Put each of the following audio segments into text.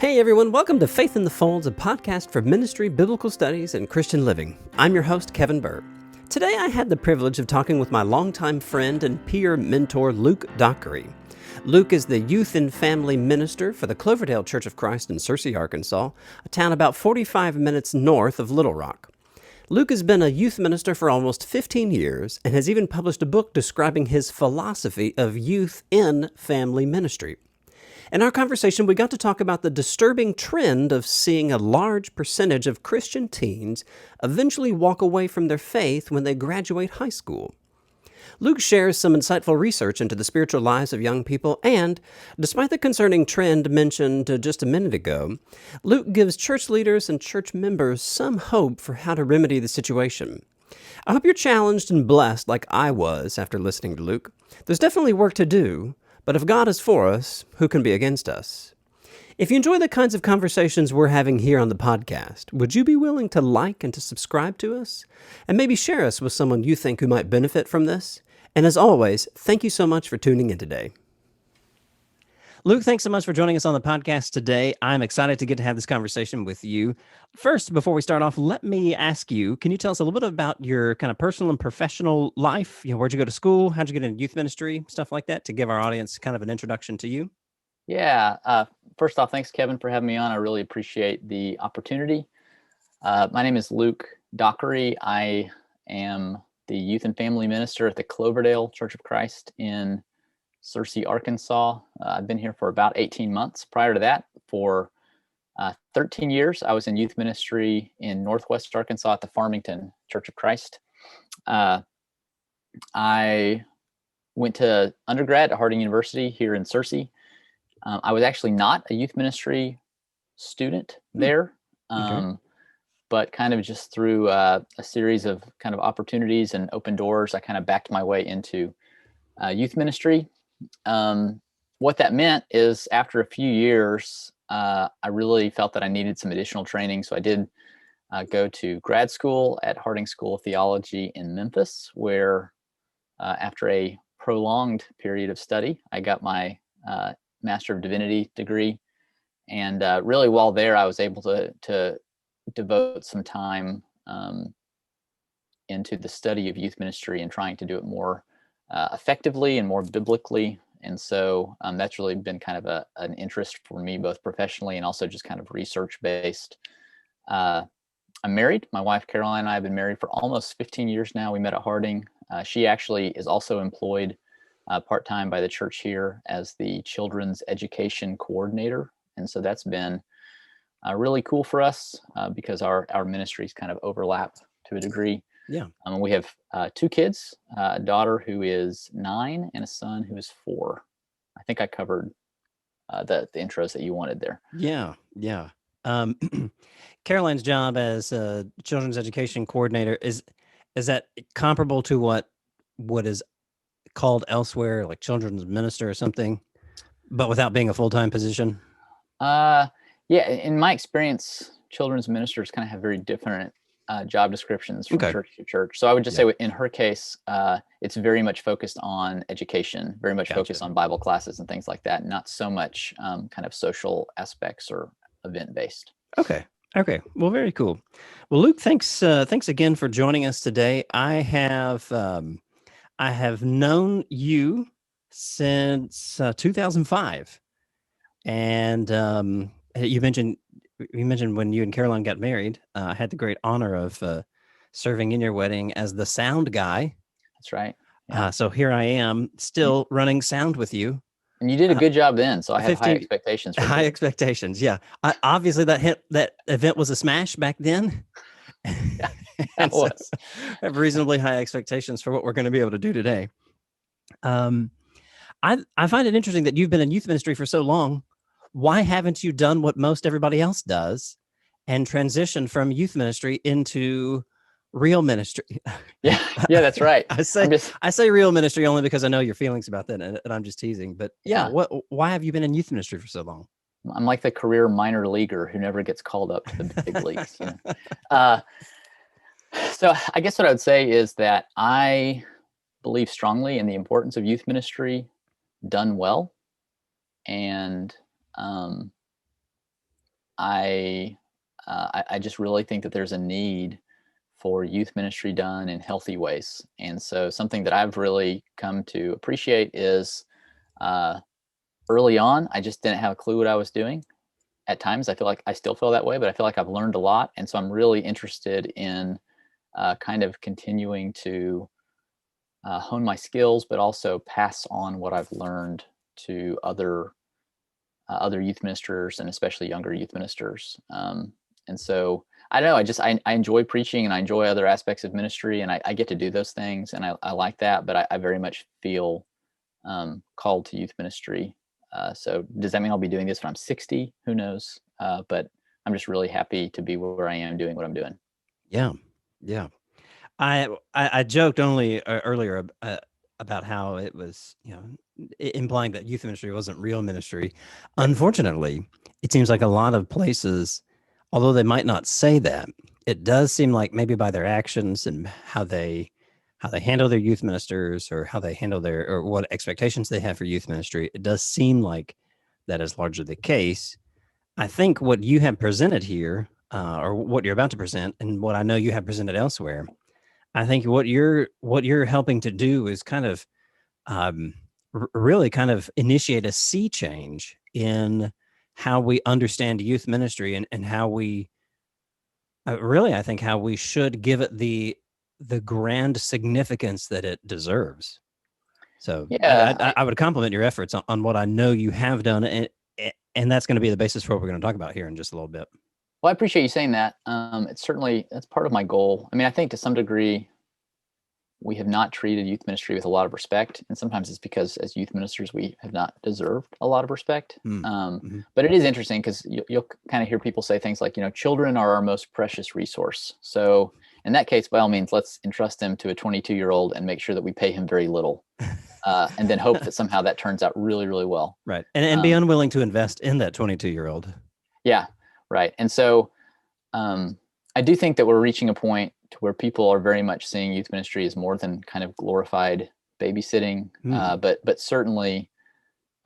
Hey everyone, welcome to Faith in the Folds, a podcast for ministry, biblical studies, and Christian living. I'm your host, Kevin Burr. Today I had the privilege of talking with my longtime friend and peer mentor, Luke Dockery. Luke is the youth and family minister for the Cloverdale Church of Christ in Searcy, Arkansas, a town about 45 minutes north of Little Rock. Luke has been a youth minister for almost 15 years and has even published a book describing his philosophy of youth in family ministry. In our conversation, we got to talk about the disturbing trend of seeing a large percentage of Christian teens eventually walk away from their faith when they graduate high school. Luke shares some insightful research into the spiritual lives of young people, and despite the concerning trend mentioned just a minute ago, Luke gives church leaders and church members some hope for how to remedy the situation. I hope you're challenged and blessed like I was after listening to Luke. There's definitely work to do, but if God is for us, who can be against us? If you enjoy the kinds of conversations we're having here on the podcast, would you be willing to like and to subscribe to us? And maybe share us with someone you think who might benefit from this? And as always, thank you so much for tuning in today. Luke, thanks so much for joining us on the podcast today. I'm excited to get to have this conversation with you. First, before we start off, let me ask you, can you tell us a little bit about your kind of personal and professional life? Where'd you go to school? How'd you get into youth ministry? Stuff like that, to give our audience kind of an introduction to you. Yeah. First off, thanks, Kevin, for having me on. I really appreciate the opportunity. My name is Luke Dockery. I am the youth and family minister at the Cloverdale Church of Christ in Searcy, Arkansas. I've been here for about 18 months. Prior to that, for 13 years, I was in youth ministry in Northwest Arkansas at the Farmington Church of Christ. I went to undergrad at Harding University here in Searcy. I was actually not a youth ministry student there, but kind of just through a series of kind of opportunities and open doors, I kind of backed my way into youth ministry. What that meant is after a few years, I really felt that I needed some additional training. So I did go to grad school at Harding School of Theology in Memphis, where after a prolonged period of study, I got my Master of Divinity degree. And really while there, I was able to devote some time into the study of youth ministry and trying to do it more effectively and more biblically. And so that's really been kind of an interest for me, both professionally and also just kind of research based. I'm married. My wife, Caroline, and I have been married for almost 15 years now. We met at Harding. She actually is also employed part-time by the church here as the children's education coordinator. And so that's been really cool for us because our ministries kind of overlap to a degree. Yeah. We have two kids, a daughter who is 9 and a son who is 4. I think I covered the intros that you wanted there. Yeah. Caroline's job as a children's education coordinator, is that comparable to what is called elsewhere, like children's minister or something, but without being a full-time position? Yeah, in my experience, children's ministers kind of have very different job descriptions from church to church. So I would just say in her case, it's very much focused on education, very much focused on Bible classes and things like that, not so much kind of social aspects or event-based. Okay. Well, very cool. Well, Luke, thanks again for joining us today. I have known you since 2005, and you mentioned when you and Caroline got married. I had the great honor of serving in your wedding as the sound guy. That's right. Yeah. So here I am, still running sound with you. And you did a good job then, so I have high expectations. High expectations, yeah. Obviously, that event was a smash back then. Yeah, it was. I have reasonably high expectations for what we're going to be able to do today. I find it interesting that you've been in youth ministry for so long. Why haven't you done what most everybody else does and transitioned from youth ministry into real ministry? Yeah, that's right. I say real ministry only because I know your feelings about that, and I'm just teasing. But yeah, why have you been in youth ministry for so long? I'm like the career minor leaguer who never gets called up to the big leagues. So I guess what I would say is that I believe strongly in the importance of youth ministry done well, and I just really think that there's a need for youth ministry done in healthy ways. And so something that I've really come to appreciate is early on, I just didn't have a clue what I was doing. At times, I feel like I still feel that way, but I feel like I've learned a lot. And so I'm really interested in kind of continuing to hone my skills, but also pass on what I've learned to other youth ministers, and especially younger youth ministers. And so I don't know, I enjoy preaching, and I enjoy other aspects of ministry, and I get to do those things, and I like that, but I very much feel called to youth ministry. So does that mean I'll be doing this when I'm 60? Who knows? But I'm just really happy to be where I am doing what I'm doing. Yeah. Yeah. I joked only earlier about how it was, implying that youth ministry wasn't real ministry. Unfortunately, it seems like a lot of places, although they might not say that, it does seem like maybe by their actions and how they handle their youth ministers, or how they handle or what expectations they have for youth ministry, it does seem like that is largely the case. I think what you have presented here, or what you're about to present, and what I know you have presented elsewhere, I think what you're helping to do is kind of really kind of initiate a sea change in how we understand youth ministry, and how we really, I think, how we should give it the grand significance that it deserves. So Yeah, I would compliment your efforts on what I know you have done, and that's going to be the basis for what we're going to talk about here in just a little bit. well, I appreciate you saying that. That's part of my goal. I mean, I think to some degree, we have not treated youth ministry with a lot of respect. And sometimes it's because as youth ministers, we have not deserved a lot of respect. But it is interesting because you'll kind of hear people say things like, children are our most precious resource. So in that case, by all means, let's entrust them to a 22-year-old and make sure that we pay him very little. And then hope that somehow that turns out really, really well. Right. And be unwilling to invest in that 22-year-old. Yeah, right. And so I do think that we're reaching a point to where people are very much seeing youth ministry as more than kind of glorified babysitting. But certainly,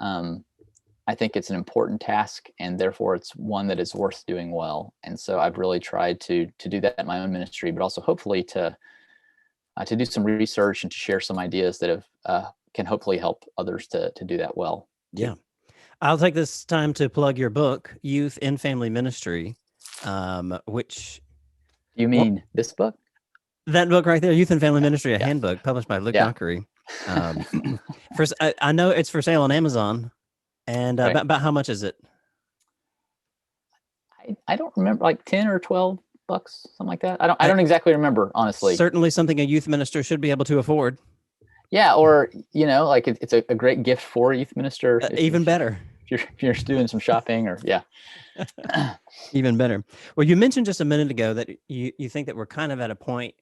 I think it's an important task, and therefore it's one that is worth doing well. And so I've really tried to do that in my own ministry, but also hopefully to do some research and to share some ideas that can hopefully help others to do that well. Yeah. I'll take this time to plug your book, Youth in Family Ministry, which... You mean this book? That book right there, Youth and Family Ministry, a handbook published by Luke Dockery. First, I know it's for sale on Amazon. And about how much is it? I don't remember, like 10 or 12 bucks, something like that. I don't exactly remember, honestly. Certainly something a youth minister should be able to afford. Yeah, or like it's a great gift for a youth minister. Even better. If you're doing some shopping, or even better. Well, you mentioned just a minute ago that you think that we're kind of at a point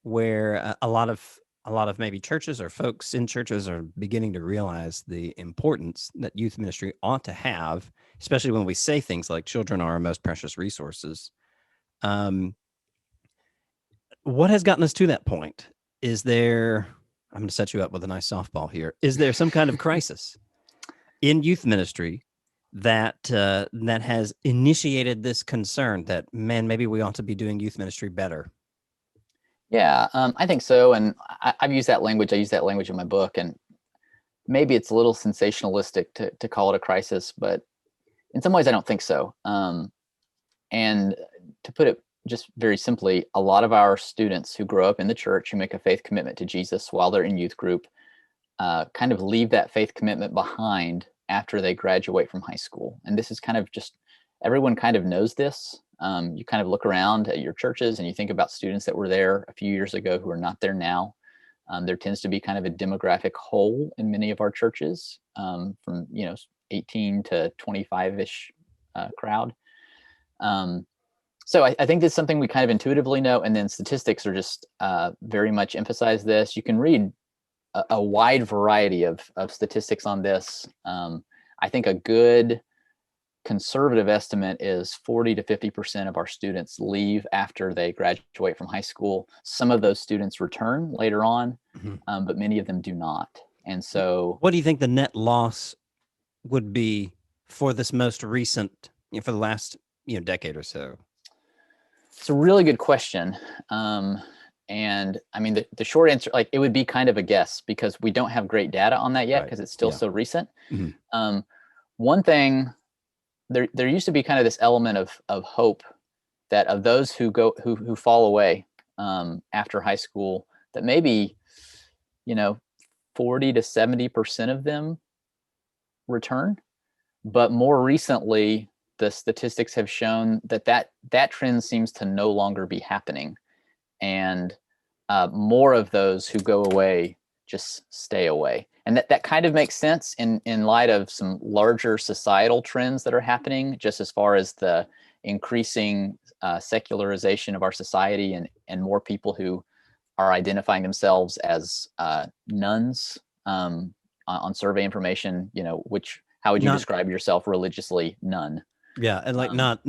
where a lot of maybe churches or folks in churches are beginning to realize the importance that youth ministry ought to have, especially when we say things like children are our most precious resources. What has gotten us to that point? Is there, I'm going to set you up with a nice softball here. Is there some kind of crisis in youth ministry that has initiated this concern that, man, maybe we ought to be doing youth ministry better? Yeah, I think so. And I've used that language. I use that language in my book, and maybe it's a little sensationalistic to call it a crisis, but in some ways I don't think so. And to put it just very simply, a lot of our students who grow up in the church, who make a faith commitment to Jesus while they're in youth group, kind of leave that faith commitment behind after they graduate from high school. And this is kind of just, everyone kind of knows this. You kind of look around at your churches and you think about students that were there a few years ago who are not there now. There tends to be kind of a demographic hole in many of our churches, from 18 to 25-ish crowd. So I think that's something we kind of intuitively know, and then statistics are just very much emphasize this. You can read a wide variety of statistics on this. I think a good conservative estimate is 40 to 50% of our students leave after they graduate from high school. Some of those students return later on, but many of them do not. And so, what do you think the net loss would be for this most recent, for the last decade or so? It's a really good question. And I mean, the short answer, like, it would be kind of a guess because we don't have great data on that yet because it's still so recent. Mm-hmm. One thing, there used to be kind of this element of hope that of those who fall away after high school, that maybe 40 to 70% of them return. But more recently, the statistics have shown that trend seems to no longer be happening, and more of those who go away just stay away. And that kind of makes sense in light of some larger societal trends that are happening, just as far as the increasing secularization of our society, and more people who are identifying themselves as nuns on survey information. How would you describe yourself religiously? None. Yeah, and like not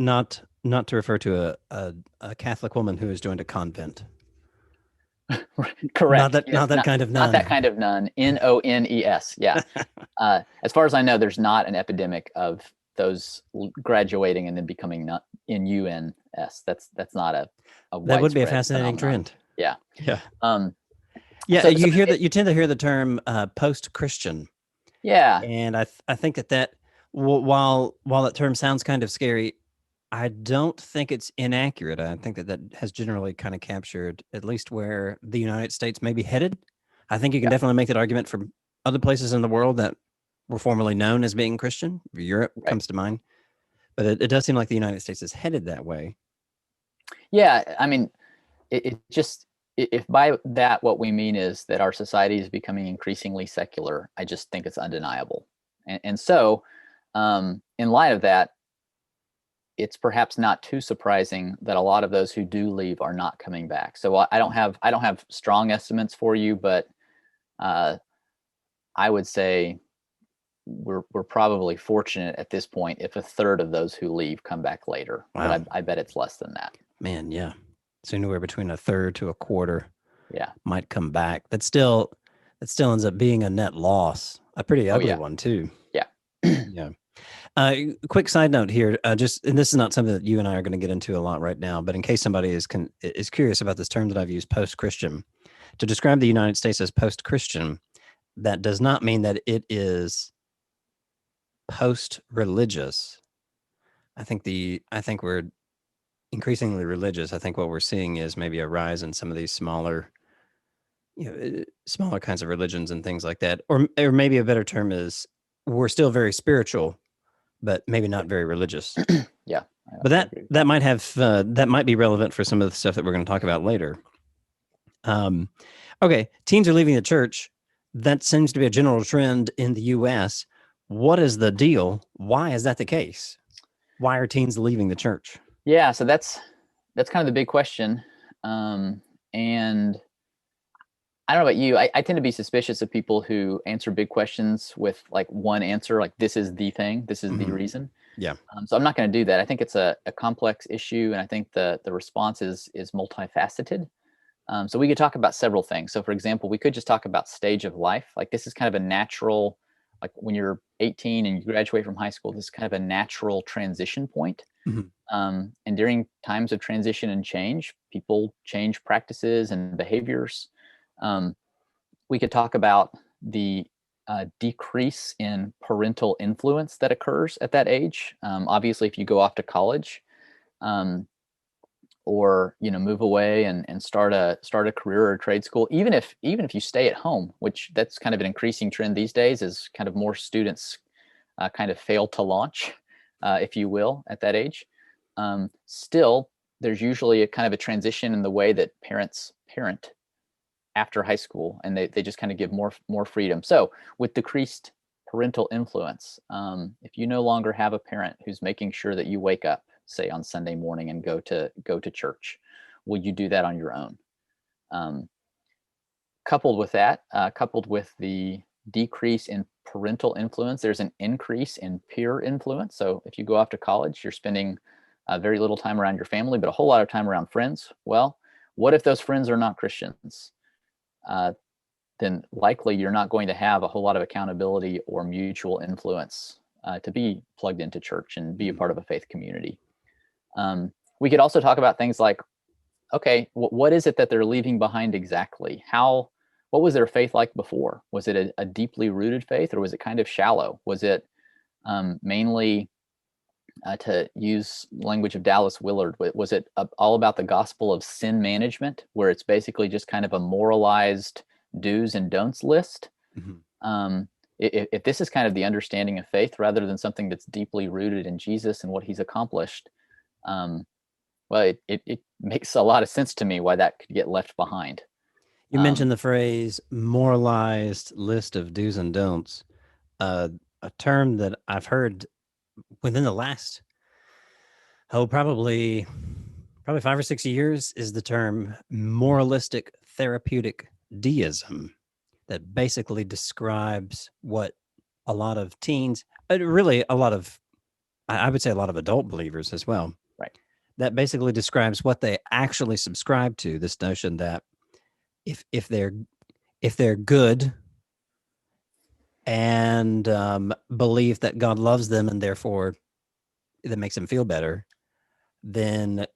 to refer to a Catholic woman who has joined a convent. Correct. Not that kind of nun. Not that kind of nun. NONES. Yeah. As far as I know, there's not an epidemic of those graduating and then becoming NUNS. That's not a that would be a fascinating phenomenon. trend. Yeah. Yeah. So you tend to hear the term post-Christian. Yeah. And I think that while that term sounds kind of scary, I don't think it's inaccurate. I think that has generally kind of captured at least where the United States may be headed. I think you can definitely make that argument for other places in the world that were formerly known as being Christian. Europe comes to mind. But it does seem like the United States is headed that way. Yeah. I mean, it just, if by that what we mean is that our society is becoming increasingly secular, I just think it's undeniable. And so in light of that, it's perhaps not too surprising that a lot of those who do leave are not coming back. So I don't have strong estimates for you, but I would say we're probably fortunate at this point if a third of those who leave come back later. Wow. But I bet it's less than that. Man, yeah. So anywhere between a third to a quarter might come back. That still ends up being a net loss, a pretty ugly one too. Yeah. Yeah. Quick side note here, and this is not something that you and I are going to get into a lot right now, but in case somebody is curious about this term that I've used, post-Christian, to describe the United States as post-Christian, that does not mean that it is post-religious. I think we're increasingly religious. I think what we're seeing is maybe a rise in some of these smaller kinds of religions and things like that, or maybe a better term is we're still very spiritual, but maybe not very religious. Yeah. But that might have that might be relevant for some of the stuff that we're going to talk about later. Okay, teens are leaving the church. That seems to be a general trend in the U.S. What is the deal? Why is that the case? Why are teens leaving the church? Yeah, so that's kind of the big question. And I don't know about you. I tend to be suspicious of people who answer big questions with like one answer, like this is the thing, this is the reason. Yeah. So I'm not going to do that. I think it's a complex issue, and I think the response is multifaceted. So we could talk about several things. So for example, we could just talk about stage of life. Like this is kind of a natural, like when you're 18 and you graduate from high school, this is kind of a natural transition point. And during times of transition and change, people change practices and behaviors. We could talk about the decrease in parental influence that occurs at that age. Obviously, if you go off to college, or move away and start a career or a trade school, even if you stay at home, which that's kind of an increasing trend these days, is kind of more students kind of fail to launch, if you will, at that age. Still, there's usually a kind of a transition in the way that parents parent after high school, and they just kind of give more freedom. So with decreased parental influence, if you no longer have a parent who's making sure that you wake up, say on Sunday morning, and go to church, will you do that on your own? Coupled with the decrease in parental influence, there's an increase in peer influence. So if you go off to college, you're spending very little time around your family, but a whole lot of time around friends. Well, what if those friends are not Christians? Then likely you're not going to have a whole lot of accountability or mutual influence to be plugged into church and be a part of a faith community. We could also talk about things like, okay, what is it that they're leaving behind exactly? What was their faith like before? Was it a deeply rooted faith, or was it kind of shallow? Was it mainly, to use language of Dallas Willard, was it all about the gospel of sin management, where it's basically just kind of a moralized do's and don'ts list? If this is kind of the understanding of faith rather than something that's deeply rooted in Jesus and what he's accomplished, well, it makes a lot of sense to me why that could get left behind. You mentioned the phrase moralized list of do's and don'ts, a term that I've heard within the last, probably 5 or 6 years, is the term moralistic therapeutic deism, that basically describes what a lot of teens, really a lot of, I would say a lot of adult believers as well. Right. That basically describes what they actually subscribe to, this notion that if they're good and believe that God loves them and therefore that makes them feel better, then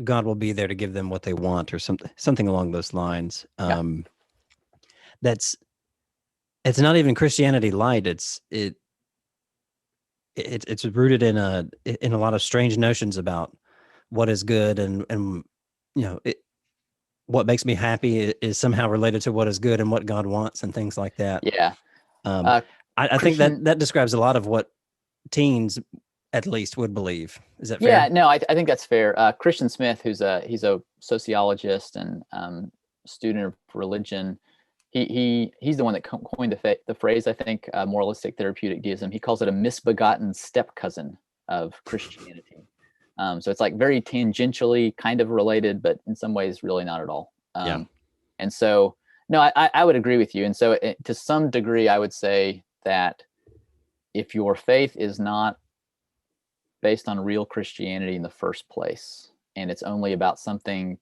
God will be there to give them what they want, or something along those lines. It's not even Christianity light. It's rooted in a lot of strange notions about what is good, and what makes me happy is somehow related to what is good and what God wants, and things like that. Yeah. I think that describes a lot of what teens at least would believe. Is that fair? Yeah, no, I think that's fair. Christian Smith, he's a sociologist and student of religion, he's the one that coined the phrase, I think, moralistic therapeutic deism. He calls it a misbegotten step cousin of Christianity. So it's like very tangentially kind of related, but in some ways really not at all. And so, no, I would agree with you. And so to some degree, I would say that if your faith is not based on real Christianity in the first place, and it's only about something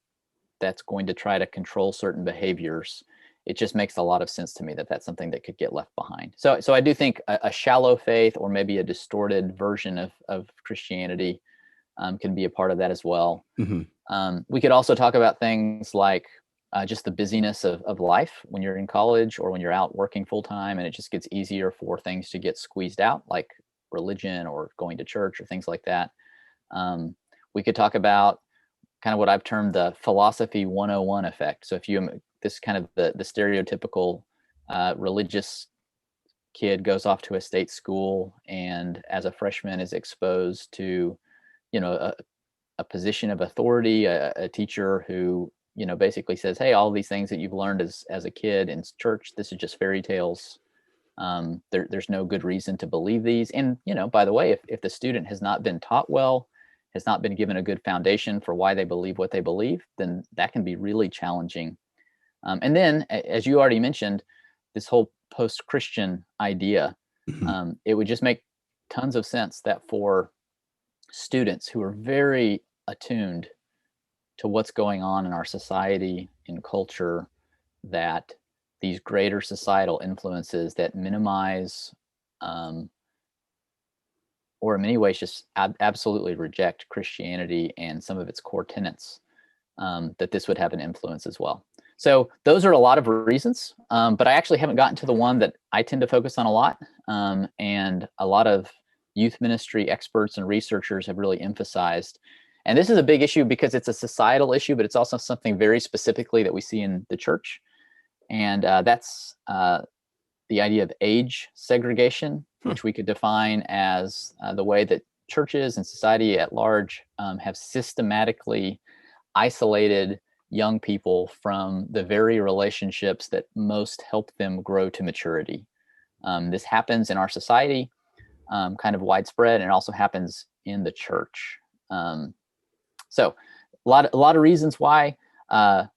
that's going to try to control certain behaviors, it just makes a lot of sense to me that that's something that could get left behind. So I do think a shallow faith, or maybe a distorted version of Christianity, can be a part of that as well. We could also talk about things like just the busyness of life when you're in college or when you're out working full time, and it just gets easier for things to get squeezed out, like religion or going to church or things like that. We could talk about kind of what I've termed the philosophy 101 effect. So if this kind of the stereotypical religious kid goes off to a state school, and as a freshman is exposed to, a position of authority, a teacher who, basically says, hey, all these things that you've learned as a kid in church, this is just fairy tales. There's no good reason to believe these. And, by the way, if the student has not been taught well, has not been given a good foundation for why they believe what they believe, then that can be really challenging. And then, as you already mentioned, this whole post-Christian idea, it would just make tons of sense that for students who are very attuned to what's going on in our society and culture, that these greater societal influences that minimize or in many ways just absolutely reject Christianity and some of its core tenets, that this would have an influence as well. So those are a lot of reasons, but I actually haven't gotten to the one that I tend to focus on a lot, and a lot of youth ministry experts and researchers have really emphasized. And this is a big issue because it's a societal issue, but it's also something very specifically that we see in the church. And that's the idea of age segregation, which we could define as the way that churches and society at large have systematically isolated young people from the very relationships that most help them grow to maturity. This happens in our society, kind of widespread, and it also happens in the church. So a lot of reasons why, and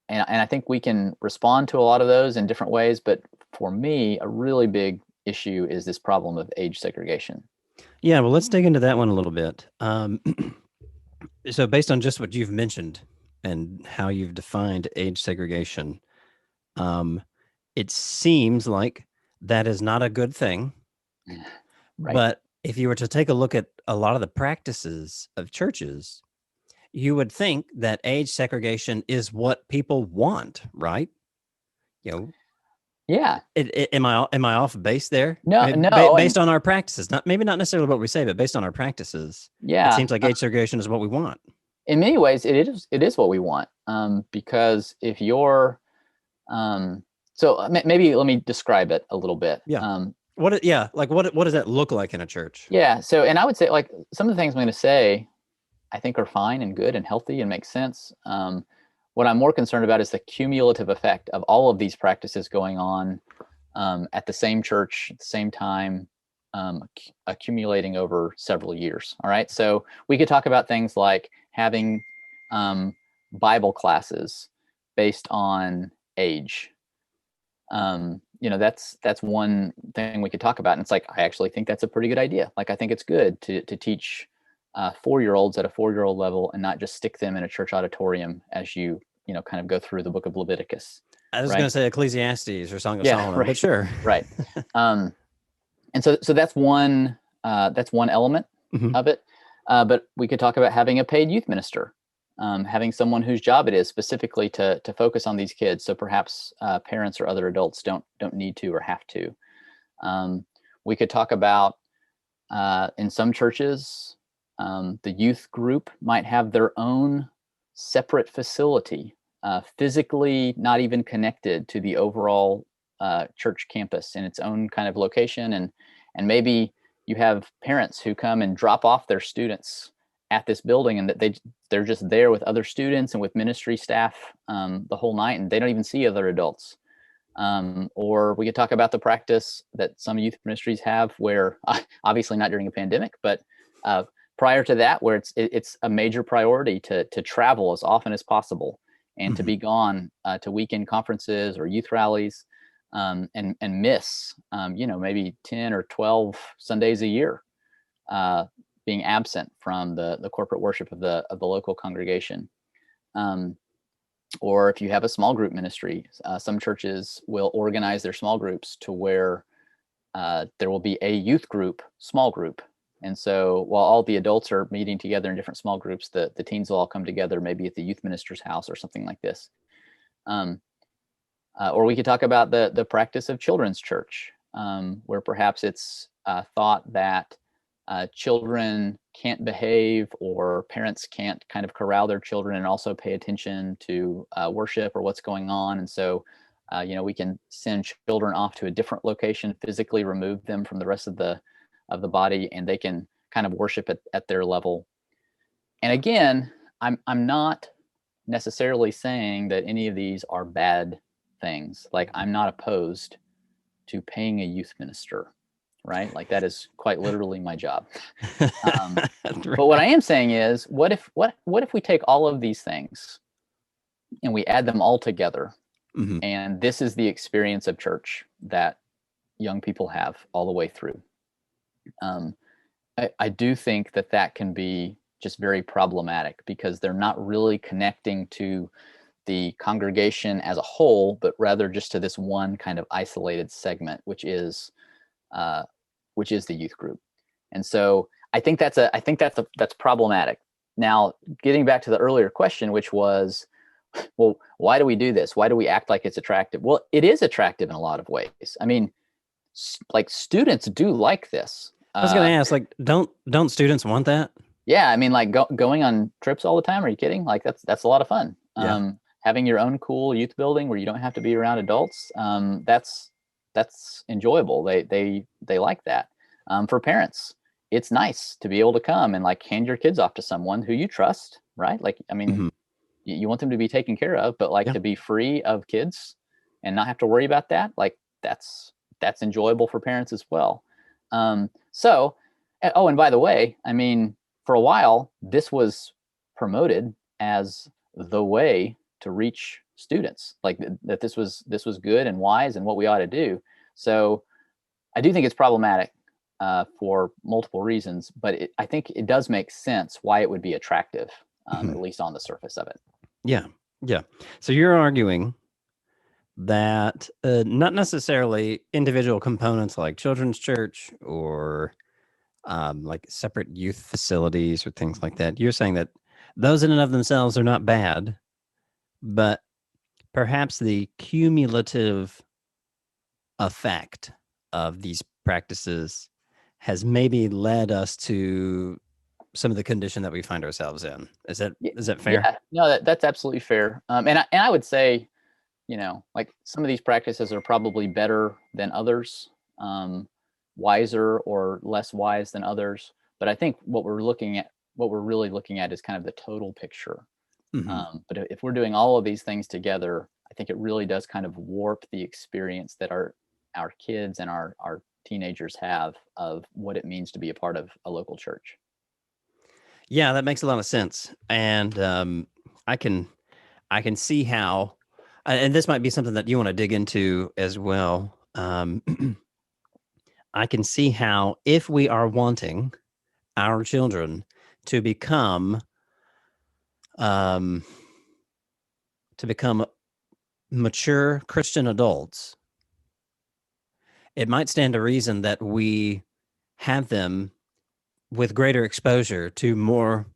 I think we can respond to a lot of those in different ways. But for me, a really big issue is this problem of age segregation. Yeah, well, let's dig into that one a little bit. So based on just what you've mentioned and how you've defined age segregation, it seems like that is not a good thing. Right. But if you were to take a look at a lot of the practices of churches, you would think that age segregation is what people want, right? You know, Yeah. am I off base there? No, Based on our practices, maybe not necessarily what we say, but based on our practices, it seems like age segregation is what we want. In many ways, it is what we want. Because if you're, so maybe let me describe it a little bit. Yeah. What does that look like in a church? Yeah. So, and I would say, like, some of the things I'm going to say, I think are fine and good and healthy and make sense. What I'm more concerned about is the cumulative effect of all of these practices going on at the same church at the same time, accumulating over several years. All right. So we could talk about things like having Bible classes based on age. That's one thing we could talk about. And it's like, I actually think that's a pretty good idea. Like, I think it's good to teach 4-year-olds at a 4-year-old level and not just stick them in a church auditorium as you kind of go through the book of Leviticus. I was going to say Ecclesiastes or Song of Solomon, right. But sure. Right. And so that's one element of it. But we could talk about having a paid youth minister, having someone whose job it is specifically to focus on these kids. So perhaps parents or other adults don't need to or have to. We could talk about in some churches, the youth group might have their own separate facility, physically not even connected to the overall church campus, in its own kind of location. And maybe you have parents who come and drop off their students at this building, and that they're just there with other students and with ministry staff the whole night, and they don't even see other adults. Or we could talk about the practice that some youth ministries have, where obviously not during a pandemic, but prior to that, where it's a major priority to travel as often as possible and to be gone to weekend conferences or youth rallies, and miss maybe 10 or 12 Sundays a year, being absent from the corporate worship of the local congregation. Or if you have a small group ministry, some churches will organize their small groups to where there will be a youth group, small group. And so while all the adults are meeting together in different small groups, the teens will all come together, maybe at the youth minister's house or something like this. Or we could talk about the practice of children's church, where perhaps it's thought that children can't behave, or parents can't kind of corral their children and also pay attention to worship or what's going on. And so, we can send children off to a different location, physically remove them from the rest of the body, and they can kind of worship at their level. And again, I'm not necessarily saying that any of these are bad things. Like, I'm not opposed to paying a youth minister, right? Like, that is quite literally my job. Right. But what I am saying is, what if we take all of these things and we add them all together, and this is the experience of church that young people have all the way through? I do think that can be just very problematic, because they're not really connecting to the congregation as a whole, but rather just to this one kind of isolated segment, which is the youth group. And so I think that's problematic. Now, getting back to the earlier question, which was, well, why do we do this? Why do we act like it's attractive? Well, it is attractive in a lot of ways. I mean, like, students do like this. I was going to ask, like, don't students want that? Yeah, I mean, like, going on trips all the time. Are you kidding? Like, that's a lot of fun. Yeah. Having your own cool youth building where you don't have to be around adults. That's enjoyable. They like that. For parents, it's nice to be able to come and, like, hand your kids off to someone who you trust, right? Like, I mean, you want them to be taken care of, but to be free of kids and not have to worry about that. Like, that's enjoyable for parents as well. And by the way, I mean, for a while, this was promoted as the way to reach students, like that this was good and wise and what we ought to do. So I do think it's problematic for multiple reasons, but I think it does make sense why it would be attractive, at least on the surface of it. Yeah. So you're arguing that not necessarily individual components like children's church or like separate youth facilities or things like that. You're saying that those in and of themselves are not bad, but perhaps the cumulative effect of these practices has maybe led us to some of the condition that we find ourselves in. Is that fair? Yeah, no, that's absolutely fair. And I would say, like some of these practices are probably better than others, wiser or less wise than others. But I think what we're really looking at is kind of the total picture. Mm-hmm. But if we're doing all of these things together, I think it really does kind of warp the experience that our kids and our teenagers have of what it means to be a part of a local church. Yeah, that makes a lot of sense. And I can see how, and this might be something that you want to dig into as well. I can see how if we are wanting our children to become mature Christian adults, it might stand to reason that we have them with greater exposure to more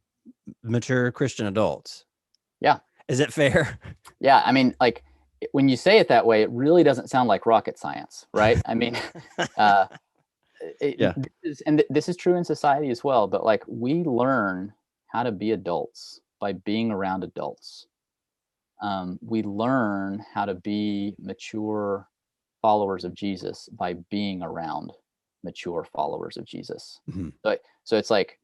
mature Christian adults. Yeah. Is it fair? Yeah. I mean, like when you say it that way, it really doesn't sound like rocket science, right? I mean, Yeah. This is true in society as well, but like we learn how to be adults by being around adults. We learn how to be mature followers of Jesus by being around mature followers of Jesus. Mm-hmm. So it's like,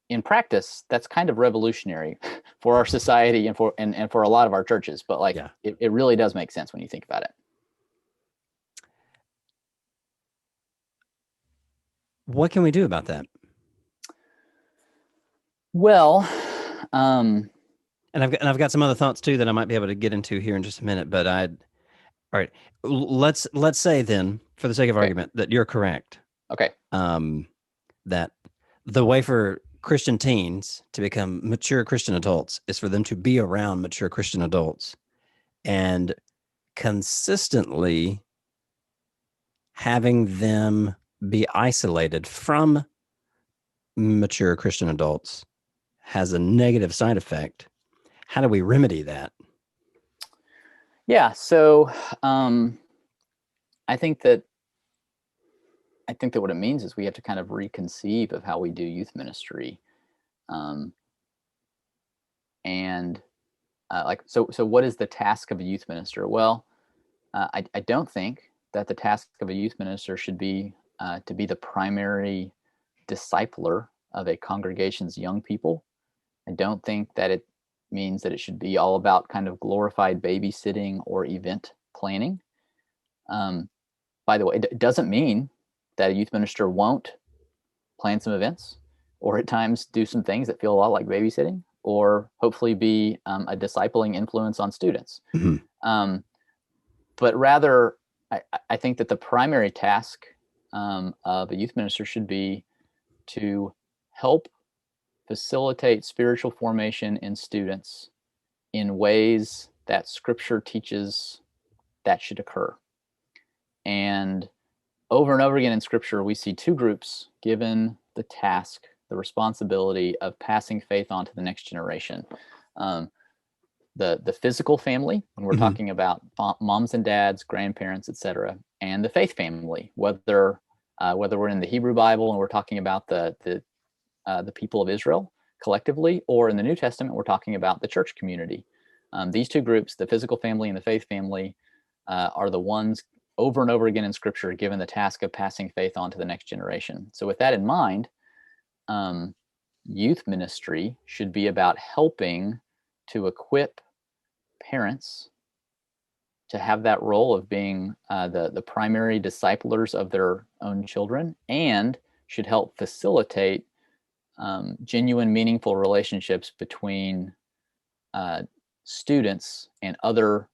in practice, that's kind of revolutionary for our society and for a lot of our churches. But like, it really does make sense when you think about it. What can we do about that? Well, and I've got some other thoughts too that I might be able to get into here in just a minute. But all right, let's say then, for the sake of argument, that you're correct. Okay. That the way for Christian teens to become mature Christian adults is for them to be around mature Christian adults and consistently having them be isolated from mature Christian adults has a negative side effect. How do we remedy that? Yeah. So I think that what it means is we have to kind of reconceive of how we do youth ministry. So what is the task of a youth minister? Well, I don't think that the task of a youth minister should be to be the primary discipler of a congregation's young people. I don't think that it means that it should be all about kind of glorified babysitting or event planning. By the way, it doesn't mean that a youth minister won't plan some events or at times do some things that feel a lot like babysitting, or hopefully be a discipling influence on students. Mm-hmm. But rather, I think that the primary task of a youth minister should be to help facilitate spiritual formation in students in ways that Scripture teaches that should occur. And over and over again in Scripture, we see two groups given the task, the responsibility of passing faith on to the next generation. The physical family, when we're mm-hmm. talking about moms and dads, grandparents, etc., and the faith family, whether we're in the Hebrew Bible and we're talking about the people of Israel collectively, or in the New Testament, we're talking about the church community. These two groups, the physical family and the faith family, are the ones over and over again in Scripture given the task of passing faith on to the next generation. So with that in mind, youth ministry should be about helping to equip parents to have that role of being the primary disciplers of their own children, and should help facilitate genuine, meaningful relationships between students and other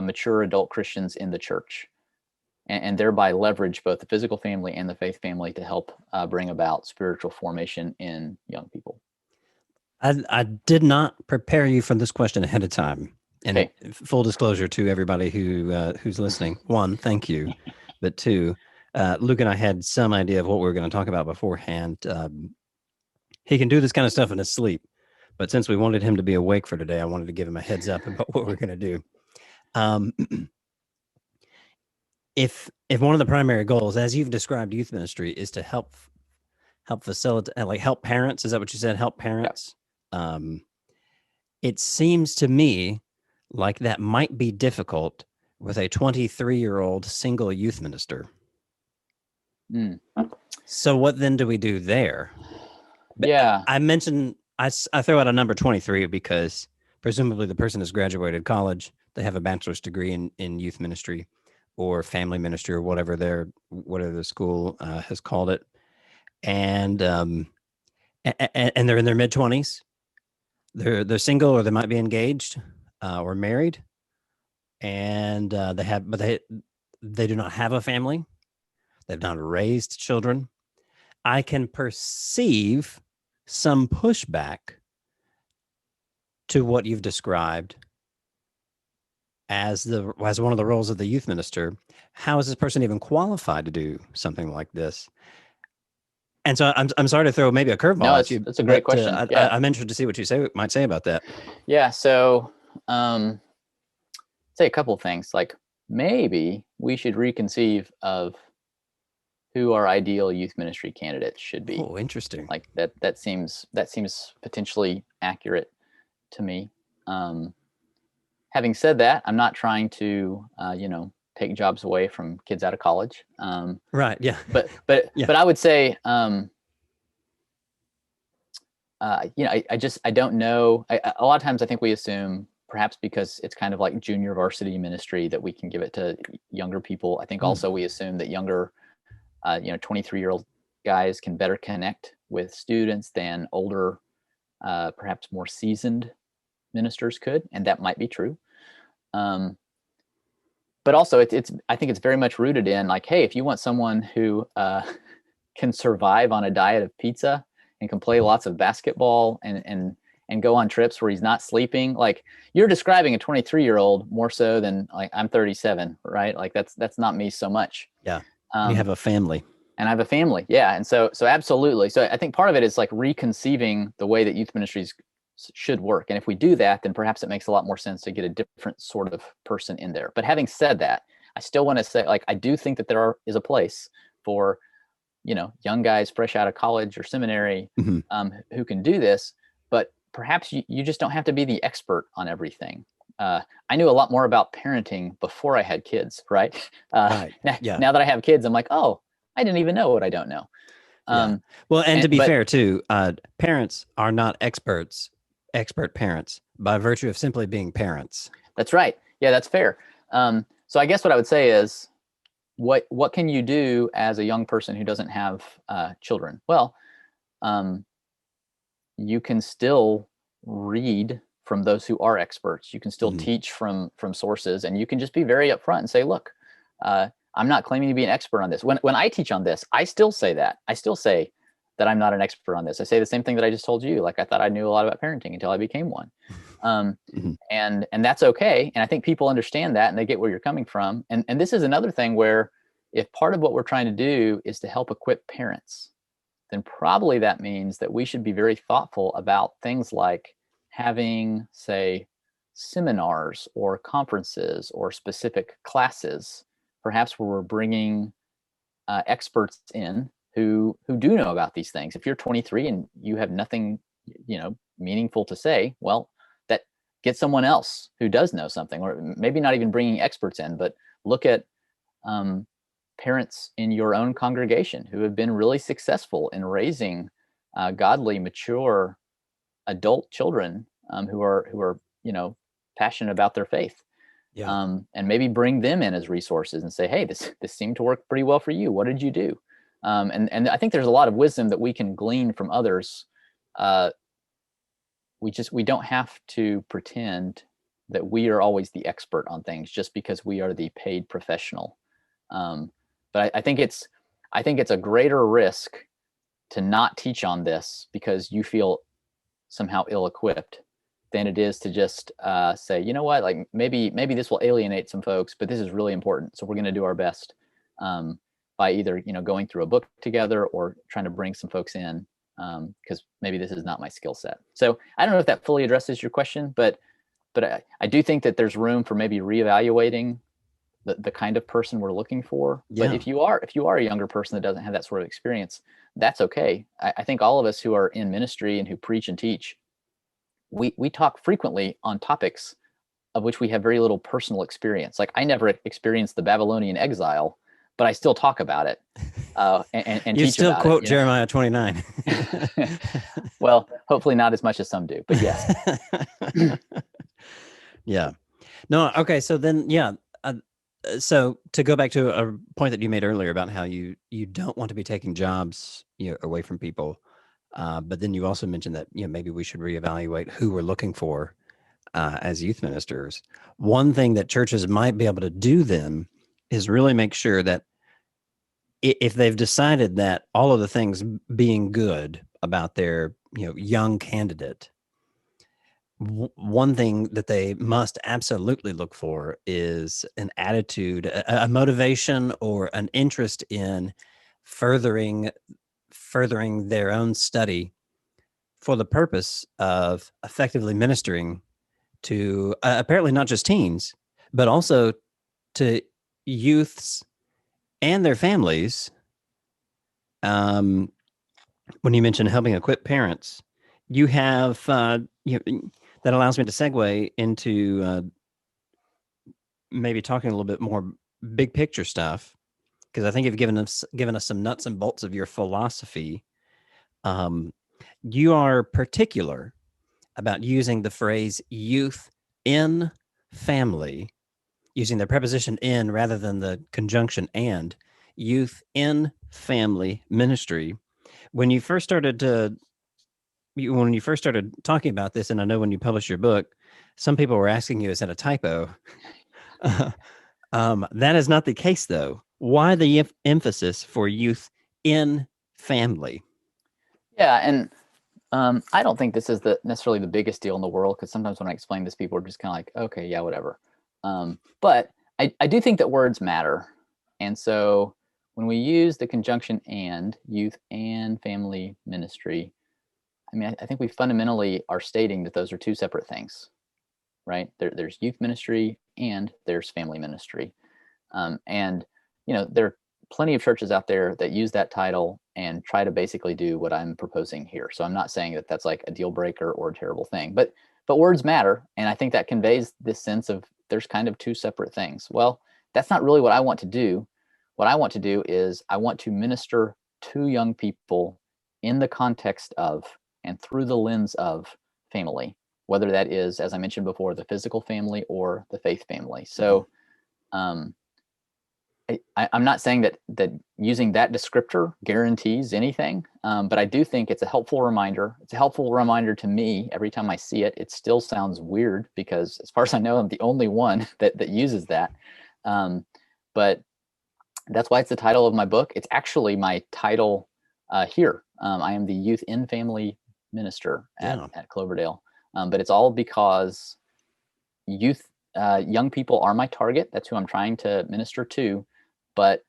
mature adult Christians in the church, and thereby leverage both the physical family and the faith family to help bring about spiritual formation in young people. I did not prepare you for this question ahead of time. And okay. Full disclosure to everybody who's listening. One, thank you. But two, Luke and I had some idea of what we were going to talk about beforehand. He can do this kind of stuff in his sleep, but since we wanted him to be awake for today, I wanted to give him a heads up about what we're going to do. If one of the primary goals, as you've described youth ministry, is to help facilitate, like help parents, is that what you said? Help parents. Yeah. It seems to me like that might be difficult with a 23-year-old single youth minister. So what then do we do there? Yeah. I mentioned, I throw out a number 23 because presumably the person has graduated college. They have a bachelor's degree in youth ministry or family ministry or whatever the school has called it. And they're in their mid-20s. They're single, or they might be engaged or married. And they do not have a family. They've not raised children. I can perceive some pushback to what you've described as one of the roles of the youth minister. How is this person even qualified to do something like this? And so I'm sorry to throw maybe a curveball at you. That's a great question. I'm interested to see what you might say about that. Yeah. So, say a couple of things. Like, maybe we should reconceive of who our ideal youth ministry candidates should be. Oh, interesting. Like that seems potentially accurate to me. Having said that, I'm not trying to take jobs away from kids out of college. Right. Yeah. But I would say, I don't know. A lot of times I think we assume, perhaps because it's kind of like junior varsity ministry, that we can give it to younger people. I think also we assume that younger, 23-year-old guys can better connect with students than older, perhaps more seasoned ministers could. And that might be true. But also I think it's very much rooted in, like, hey, if you want someone who can survive on a diet of pizza and can play lots of basketball and go on trips where he's not sleeping, like, you're describing a 23-year-old more so than, like, I'm 37, right? Like that's not me so much. Yeah. You have a family. And I have a family. Yeah. And so absolutely. So I think part of it is like reconceiving the way that youth ministries should work. And if we do that, then perhaps it makes a lot more sense to get a different sort of person in there. But having said that, I still want to say, like, I do think that there is a place for, young guys fresh out of college or seminary, who can do this, but perhaps you just don't have to be the expert on everything. I knew a lot more about parenting before I had kids, right? Now that I have kids, I'm like, oh, I didn't even know what I don't know. Well, and to be fair too, parents are not expert parents by virtue of simply being parents. That's right. Yeah, that's fair. So I guess what I would say is, what can you do as a young person who doesn't have children? Well, you can still read from those who are experts. You can still teach from sources, and you can just be very upfront and say, look, I'm not claiming to be an expert on this. When I teach on this, I still say that. I still say that I'm not an expert on this. I say the same thing that I just told you. Like, I thought I knew a lot about parenting until I became one. And that's okay. And I think people understand that, and they get where you're coming from. And this is another thing where, if part of what we're trying to do is to help equip parents, then probably that means that we should be very thoughtful about things like having, say, seminars or conferences or specific classes, perhaps where we're bringing experts in who do know about these things. If you're 23 and you have nothing, meaningful to say, well, that get someone else who does know something, or maybe not even bringing experts in, but look at parents in your own congregation who have been really successful in raising godly, mature adult children who are passionate about their faith. Yeah. And maybe bring them in as resources and say, hey, this seemed to work pretty well for you. What did you do? And I think there's a lot of wisdom that we can glean from others. We don't have to pretend that we are always the expert on things just because we are the paid professional. But I think it's a greater risk to not teach on this because you feel somehow ill-equipped than it is to just say, you know what, like maybe this will alienate some folks, but this is really important, so we're going to do our best. by either, going through a book together or trying to bring some folks in, because maybe this is not my skill set. So I don't know if that fully addresses your question, but I do think that there's room for maybe reevaluating the kind of person we're looking for. Yeah. But if you are a younger person that doesn't have that sort of experience, that's okay. I think all of us who are in ministry and who preach and teach, we talk frequently on topics of which we have very little personal experience. Like, I never experienced the Babylonian exile, but I still talk about it and You teach still about quote it. Jeremiah 29. Well, hopefully not as much as some do, but yes. Yeah. No. Okay. So then, yeah. So to go back to a point that you made earlier about how you don't want to be taking jobs away from people, but then you also mentioned that maybe we should reevaluate who we're looking for as youth ministers. One thing that churches might be able to do then is really make sure that if they've decided that all of the things being good about their young candidate, one thing that they must absolutely look for is an attitude, a motivation, or an interest in furthering their own study for the purpose of effectively ministering to apparently not just teens, but also to youths and their families. When you mentioned helping equip parents, you have that allows me to segue into maybe talking a little bit more big picture stuff, because I think you've given us some nuts and bolts of your philosophy. You are particular about using the phrase youth in family, using the preposition in rather than the conjunction and, youth in family ministry. When you first started talking about this, and I know when you published your book, some people were asking you, is that a typo? That is not the case, though. Why the emphasis for youth in family? Yeah, and I don't think this is necessarily the biggest deal in the world, because sometimes when I explain this, people are just kind of like, okay, yeah, whatever. But I do think that words matter. And so when we use the conjunction and, youth and family ministry, I mean, I think we fundamentally are stating that those are two separate things, right? There's youth ministry and there's family ministry. And, there are plenty of churches out there that use that title and try to basically do what I'm proposing here. So I'm not saying that that's like a deal breaker or a terrible thing, but words matter. And I think that conveys this sense of there's kind of two separate things. Well, that's not really what I want to do. What I want to do is I want to minister to young people in the context of and through the lens of family, whether that is, as I mentioned before, the physical family or the faith family. So I'm not saying that using that descriptor guarantees anything, but I do think it's a helpful reminder. It's a helpful reminder to me every time I see it. It still sounds weird because, as far as I know, I'm the only one that uses that. But that's why it's the title of my book. It's actually my title here. I am the Youth in Family Minister at Cloverdale. But it's all because young people are my target. That's who I'm trying to minister to. But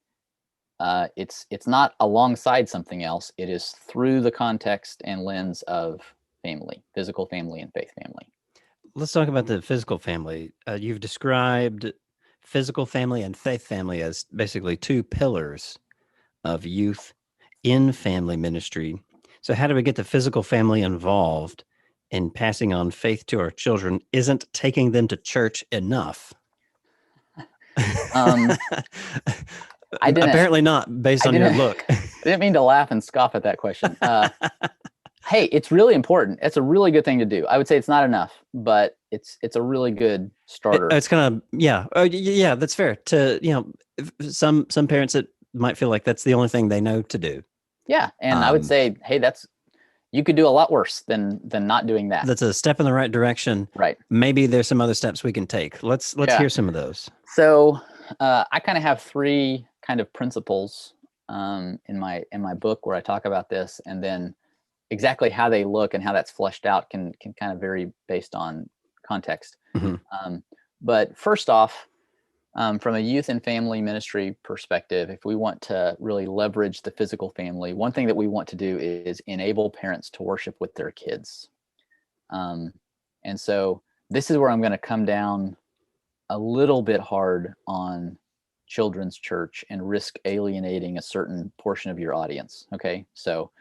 it's not alongside something else. It is through the context and lens of family, physical family and faith family. Let's talk about the physical family. You've described physical family and faith family as basically two pillars of youth in family ministry. So how do we get the physical family involved in passing on faith to our children? Isn't taking them to church enough? Apparently not, based on your look. I didn't mean to laugh and scoff at that question. Hey, it's really important. It's a really good thing to do. I would say it's not enough, but it's a really good starter. It's kind of, yeah. Yeah, that's fair. To, some parents that might feel like that's the only thing they know to do. Yeah, and I would say, hey, you could do a lot worse than not doing that. That's a step in the right direction. Right. Maybe there's some other steps we can take. Let's hear some of those. So I kind of have three kind of principles in my book where I talk about this, and then exactly how they look and how that's fleshed out can kind of vary based on context. Mm-hmm. But first off, From a youth and family ministry perspective, if we want to really leverage the physical family, one thing that we want to do is enable parents to worship with their kids. And so this is where I'm going to come down a little bit hard on children's church and risk alienating a certain portion of your audience. Okay. So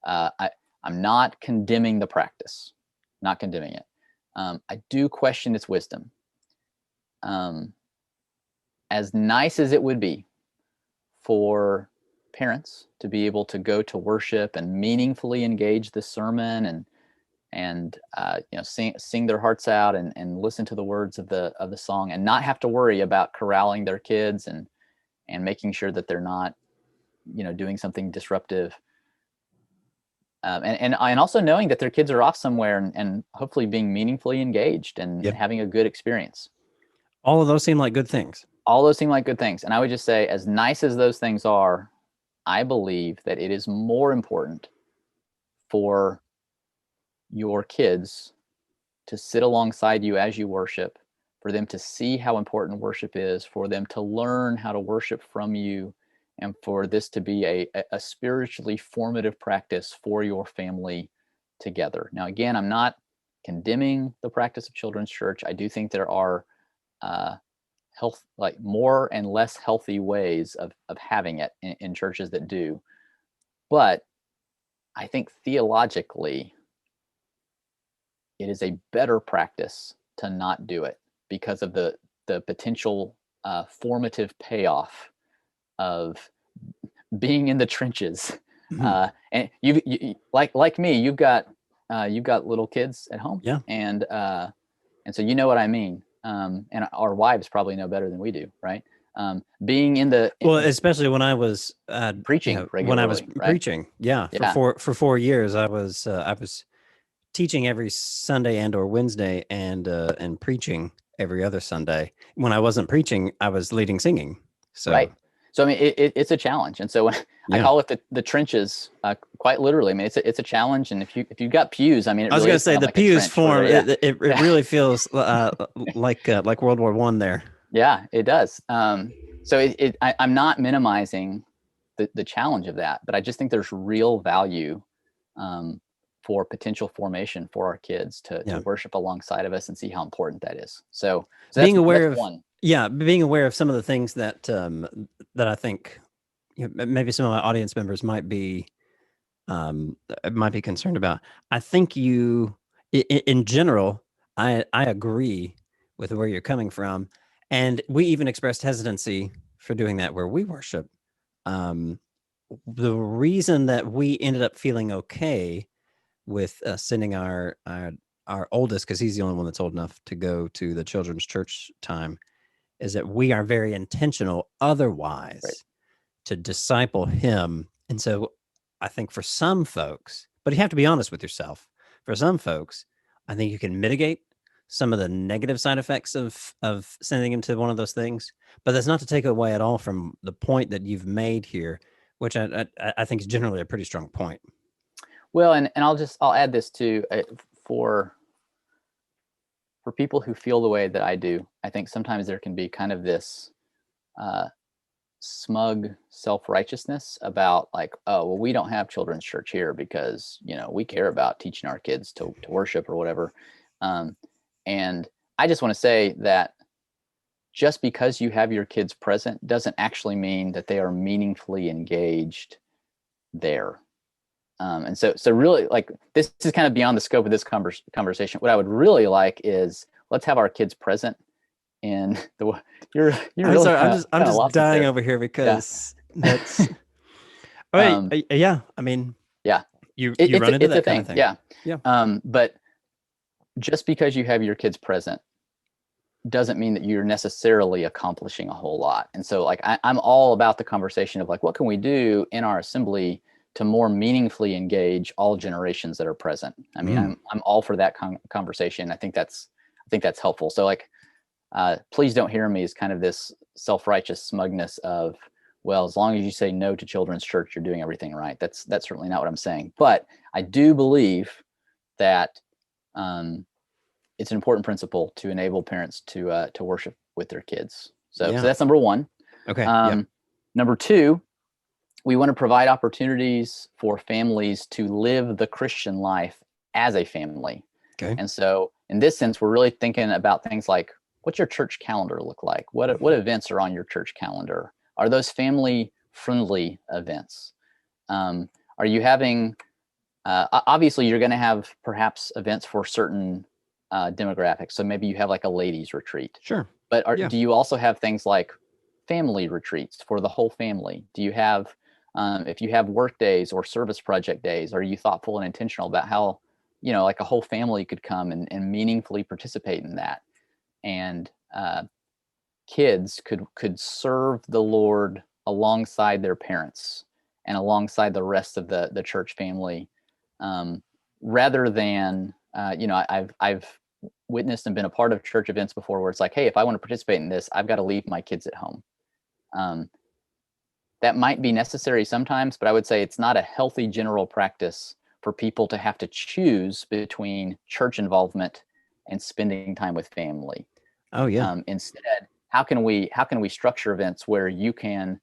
I'm not condemning the practice, not condemning it. I do question its wisdom. As nice as it would be for parents to be able to go to worship and meaningfully engage the sermon and sing their hearts out and listen to the words of the song and not have to worry about corralling their kids and making sure that they're not doing something disruptive, and also knowing that their kids are off somewhere and hopefully being meaningfully engaged and having a good experience. All of those seem like good things. All those seem like good things. And I would just say, as nice as those things are, I believe that it is more important for your kids to sit alongside you as you worship, for them to see how important worship is, for them to learn how to worship from you, and for this to be a spiritually formative practice for your family together. Now, again, I'm not condemning the practice of children's church. I do think there are more and less healthy ways of having it in churches that do. But I think theologically, it is a better practice to not do it because of the potential formative payoff of being in the trenches. Mm-hmm. And you like me, you've got little kids at home, and so you know what I mean. And our wives probably know better than we do, right? Being especially when I was preaching regularly, when I was right? preaching, for 4 years, I was teaching every Sunday and or Wednesday and preaching every other Sunday. When I wasn't preaching, I was leading singing. So. Right. So I mean, it's a challenge, and so when I call it the trenches, quite literally. I mean, it's a challenge, and if you've got pews, I mean, I was going to say the pews form. It really feels like World War I there. Yeah, it does. So I'm not minimizing the challenge of that, but I just think there's real value for potential formation for our kids to worship alongside of us and see how important that is. So being aware of one. Yeah, being aware of some of the things that I think maybe some of my audience members might be concerned about. I think in general, I agree with where you're coming from, and we even expressed hesitancy for doing that where we worship. The reason that we ended up feeling okay with sending our oldest, because he's the only one that's old enough to go to the children's church time, is that we are very intentional otherwise to disciple him. And so I think for some folks, but you have to be honest with yourself, for some folks, I think you can mitigate some of the negative side effects of sending him to one of those things, but that's not to take away at all from the point that you've made here, which I think is generally a pretty strong point. Well, and I'll add this too, for people who feel the way that I do, I think sometimes there can be kind of this smug self-righteousness about like, oh, well, we don't have children's church here because, we care about teaching our kids to worship or whatever. And I just want to say that just because you have your kids present doesn't actually mean that they are meaningfully engaged there. And so really, like, this is kind of beyond the scope of this conversation. What I would really like is let's have our kids present in the. You're I'm really sorry. I'm just dying over here because that's. Yeah. I mean. Yeah. You run into that kind of thing. Yeah. Yeah. But just because you have your kids present doesn't mean that you're necessarily accomplishing a whole lot. And so, like, I'm all about the conversation of like, what can we do in our assembly to more meaningfully engage all generations that are present. I mean, I'm all for that conversation. I think that's helpful. So like, please don't hear me as kind of this self-righteous smugness of, well, as long as you say no to children's church, you're doing everything right. That's certainly not what I'm saying. But I do believe that it's an important principle to enable parents to worship with their kids. So that's number one. Okay. Number two, we want to provide opportunities for families to live the Christian life as a family. Okay. And so in this sense, we're really thinking about things like, what's your church calendar look like? What events are on your church calendar? Are those family-friendly events? Are you having, obviously you're going to have perhaps events for certain demographics. So maybe you have like a ladies retreat. Sure. But do you also have things like family retreats for the whole family? Do you have, if you have work days or service project days, are you thoughtful and intentional about how, like a whole family could come and meaningfully participate in that? And kids could serve the Lord alongside their parents and alongside the rest of the church family, rather than, I've witnessed and been a part of church events before where it's like, hey, if I want to participate in this, I've got to leave my kids at home. That might be necessary sometimes, but I would say it's not a healthy general practice for people to have to choose between church involvement and spending time with family. Oh yeah. Instead, how can we structure events where you can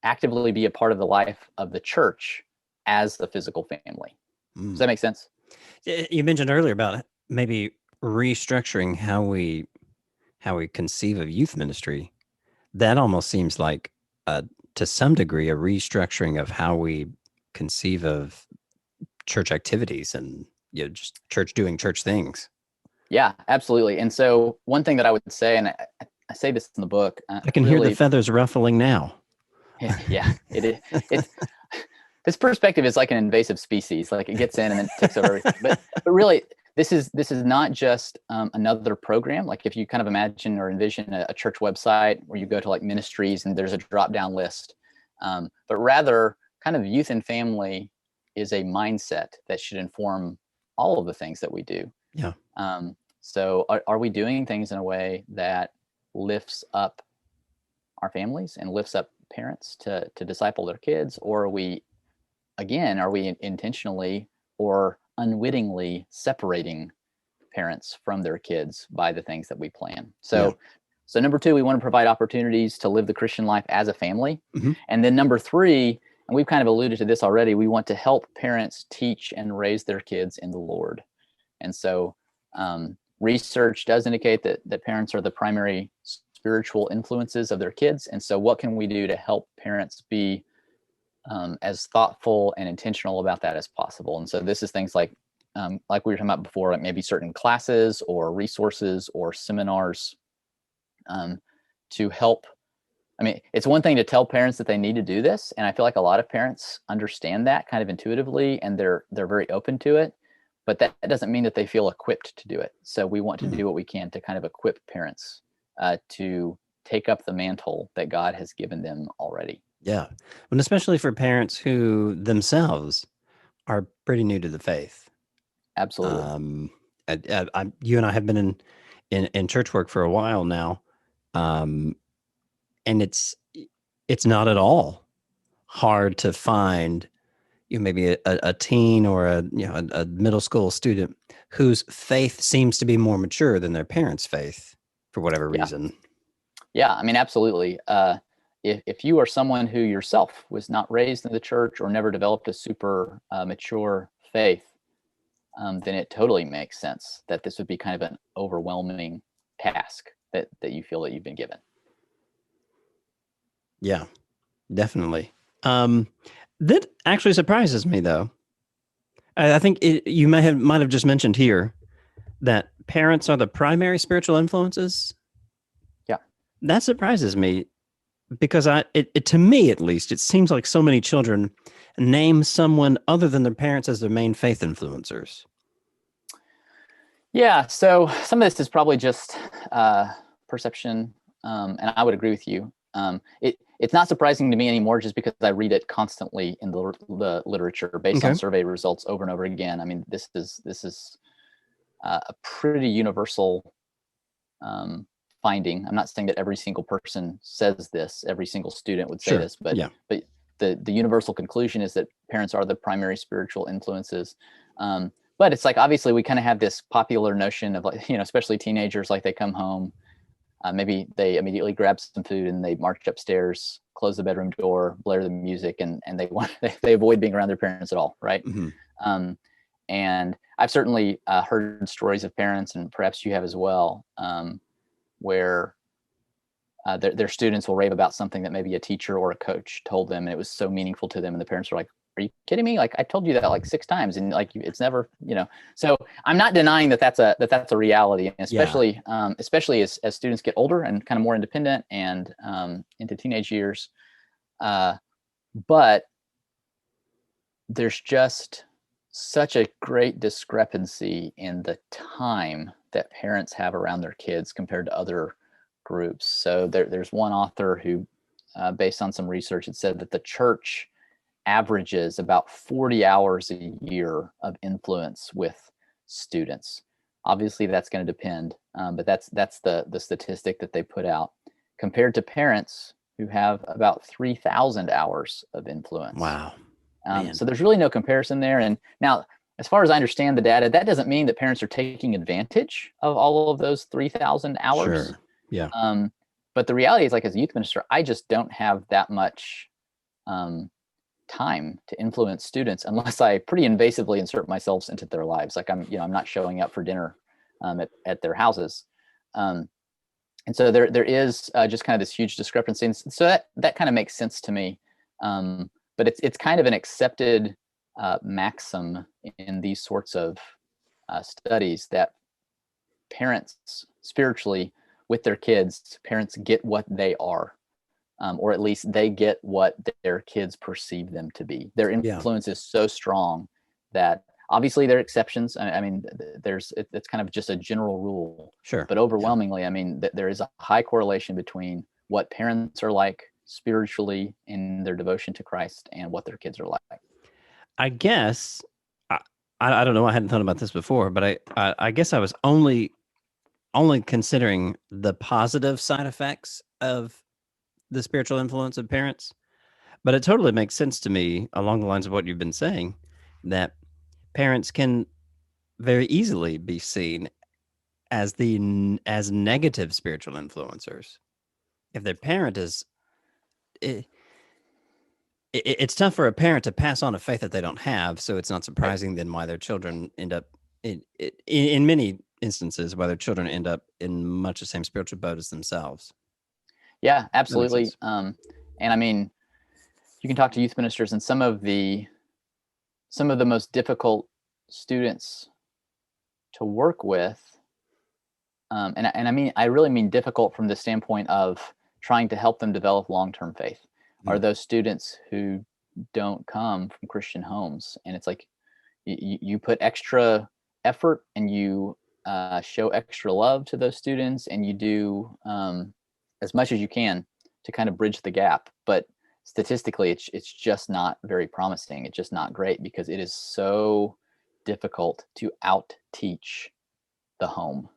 actively be a part of the life of the church as the physical family? Does that make sense? You mentioned earlier about maybe restructuring how we conceive of youth ministry. That almost seems like, to some degree, a restructuring of how we conceive of church activities and just church doing church things. Yeah, absolutely. And so one thing that I would say, and I say this in the book, I can hear the feathers ruffling now. Yeah, it is. This perspective is like an invasive species. Like it gets in and then takes over everything. But really, this is not just another program. Like if you kind of imagine or envision a church website where you go to like ministries and there's a drop-down list, but rather kind of youth and family is a mindset that should inform all of the things that we do. Yeah. So are we doing things in a way that lifts up our families and lifts up parents to disciple their kids? Or are we intentionally or unwittingly separating parents from their kids by the things that we plan? So number two, we want to provide opportunities to live the Christian life as a family. Mm-hmm. And then number three, and we've kind of alluded to this already, we want to help parents teach and raise their kids in the Lord. And so research does indicate that parents are the primary spiritual influences of their kids. And so what can we do to help parents be as thoughtful and intentional about that as possible? And so this is things like we were talking about before, like maybe certain classes or resources or seminars to help. I mean, it's one thing to tell parents that they need to do this, and I feel like a lot of parents understand that kind of intuitively, and they're very open to it. But that doesn't mean that they feel equipped to do it. So we want to do what we can to kind of equip parents to take up the mantle that God has given them already. Yeah. And especially for parents who themselves are pretty new to the faith. Absolutely. You and I have been in church work for a while now. And it's not at all hard to find maybe a teen or a middle school student whose faith seems to be more mature than their parents' faith for whatever reason. Yeah, I mean, absolutely. If you are someone who yourself was not raised in the church or never developed a super mature faith, then it totally makes sense that this would be kind of an overwhelming task that you feel that you've been given. Yeah, definitely. That actually surprises me, though. I think you might have just mentioned here that parents are the primary spiritual influences. Yeah, that surprises me because to me at least, it seems like so many children name someone other than their parents as their main faith influencers. Yeah, so some of this is probably just perception, and I would agree with you. It's not surprising to me anymore just because I read it constantly in the literature based on survey results over and over again. I mean, this is a pretty universal finding. I'm not saying that every single person says this, every single student would say this, but the universal conclusion is that parents are the primary spiritual influences. But it's like, obviously we kind of have this popular notion of, like, especially teenagers, like they come home maybe they immediately grab some food and they march upstairs, close the bedroom door, blare the music, and they avoid being around their parents at all, right? And I've certainly heard stories of parents, and perhaps you have as well, where their students will rave about something that maybe a teacher or a coach told them, and it was so meaningful to them, and the parents are like, "Are you kidding me? Like, I told you that like 6 times, and like it's never, you know." So I'm not denying that that's a reality, and especially as students get older and kind of more independent and into teenage years. But there's just such a great discrepancy in the time that parents have around their kids compared to other groups. So there's one author who, based on some research, it said that the church averages about 40 hours a year of influence with students. Obviously, that's going to depend, but that's the statistic that they put out, compared to parents who have about 3,000 hours of influence. Wow. So there's really no comparison there. And now, as far as I understand the data, that doesn't mean that parents are taking advantage of all of those 3,000 hours. Sure. Yeah. But the reality is, like, as a youth minister, I just don't have that much time to influence students unless I pretty invasively insert myself into their lives. Like, I'm not showing up for dinner at their houses. And so there is just kind of this huge discrepancy. And so that kind of makes sense to me. But it's kind of an accepted maxim in these sorts of studies that parents spiritually with their kids, parents get what they are, or at least they get what their kids perceive them to be. Their influence is so strong that obviously there are exceptions. I mean, it's kind of just a general rule. Sure. But overwhelmingly, I mean, there is a high correlation between what parents are like spiritually in their devotion to Christ and what their kids are like. I guess, I don't know, I hadn't thought about this before, but I guess I was only considering the positive side effects of the spiritual influence of parents. But it totally makes sense to me, along the lines of what you've been saying, that parents can very easily be seen as negative spiritual influencers. If their parent is, it's tough for a parent to pass on a faith that they don't have. So it's not surprising then why their children end up in many instances, why their children end up in much the same spiritual boat as themselves. Yeah, absolutely. And I mean, you can talk to youth ministers, and some of the most difficult students to work with, and I mean, I really mean difficult from the standpoint of trying to help them develop long-term faith, are those students who don't come from Christian homes. And it's like you put extra effort and you show extra love to those students, and you do as much as you can to kind of bridge the gap. But statistically, it's just not very promising. It's just not great, because it is so difficult to out teach the home.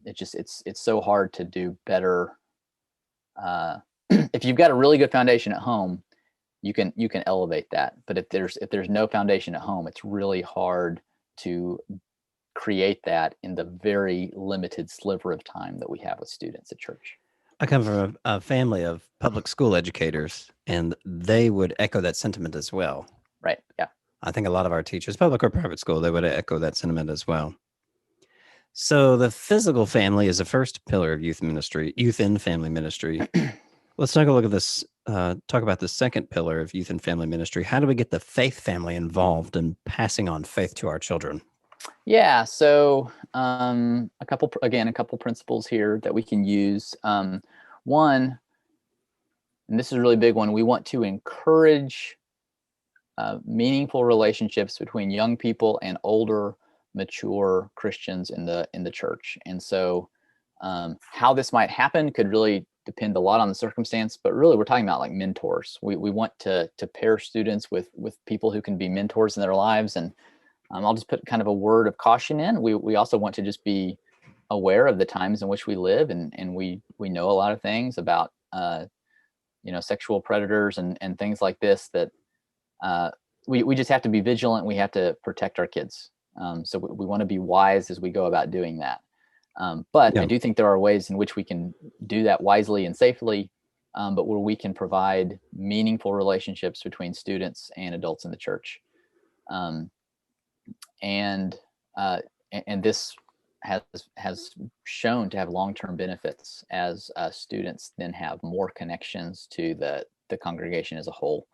It's so hard to do better. If you've got a really good foundation at home, you can elevate that. But if there's no foundation at home, it's really hard to create that in the very limited sliver of time that we have with students at church. I come from a family of public school educators, and they would echo that sentiment as well. Right. Yeah. I think a lot of our teachers, public or private school, they would echo that sentiment as well. So the physical family is the first pillar of youth and family ministry. Let's take a look at this, talk about the second pillar of youth and family ministry. How do we get the faith family involved in passing on faith to our children? Yeah. So a couple principles here that we can use. One, and this is a really big one, we want to encourage meaningful relationships between young people and older, mature Christians in the church. And so how this might happen could really depend a lot on the circumstance, but really we're talking about like mentors. We want to pair students with people who can be mentors in their lives. And I'll just put kind of a word of caution in. We also want to just be aware of the times in which we live, and we know a lot of things about sexual predators and things like this, that we just have to be vigilant. We have to protect our kids. So we want to be wise as we go about doing that. But Yeah. I do think there are ways in which we can do that wisely and safely, but where we can provide meaningful relationships between students and adults in the church. Um, and this has shown to have long-term benefits as students then have more connections to the congregation as a whole.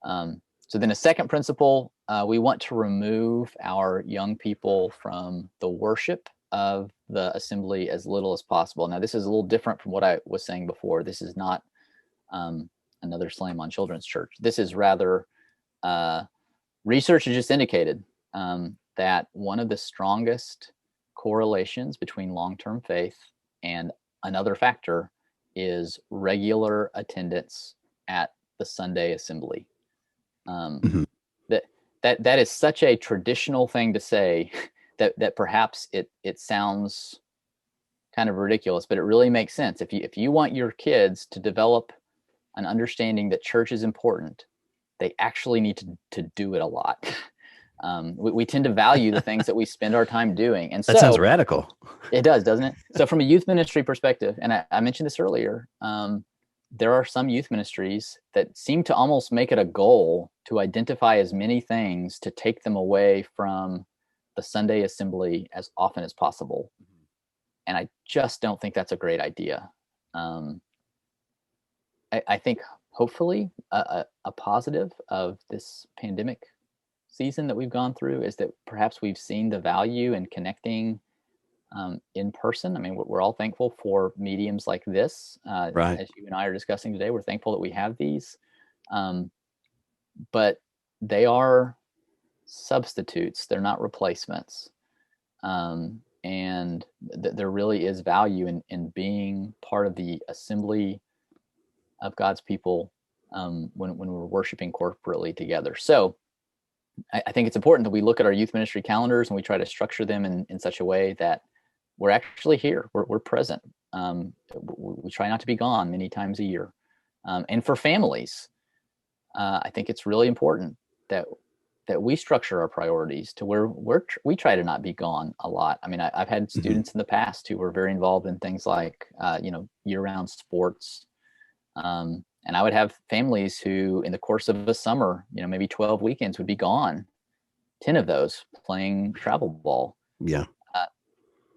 So then a second principle, we want to remove our young people from the worship of the assembly as little as possible. Now, this is a little different from what I was saying before. This is not another slam on children's church. This is rather, research has just indicated that one of the strongest correlations between long-term faith and another factor is regular attendance at the Sunday assembly. Mhm. That is such a traditional thing to say that perhaps it sounds kind of ridiculous, but it really makes sense. If you want your kids to develop an understanding that church is important, they actually need to do it a lot. We tend to value the things that we spend our time doing. And That sounds so radical. it does, doesn't it? So from a youth ministry perspective, and I mentioned this earlier, there are some youth ministries that seem to almost make it a goal to identify as many things to take them away from the Sunday assembly as often as possible. And I just don't think that's a great idea. I think hopefully a positive of this pandemic season that we've gone through is that perhaps we've seen the value in connecting in person. I mean, we're all thankful for mediums like this. Right. As you and I are discussing today, we're thankful that we have these. But they are substitutes. They're not replacements. And there really is value in being part of the assembly of God's people when we're worshiping corporately together. So I think it's important that we look at our youth ministry calendars and we try to structure them in such a way that we're actually here. We're present. We try not to be gone many times a year. And for families, I think it's really important that we structure our priorities to where we try to not be gone a lot. I mean, I've had students in the past who were very involved in things like, year-round sports. And I would have families who, in the course of a summer, maybe 12 weekends would be gone, 10 of those playing travel ball. Yeah.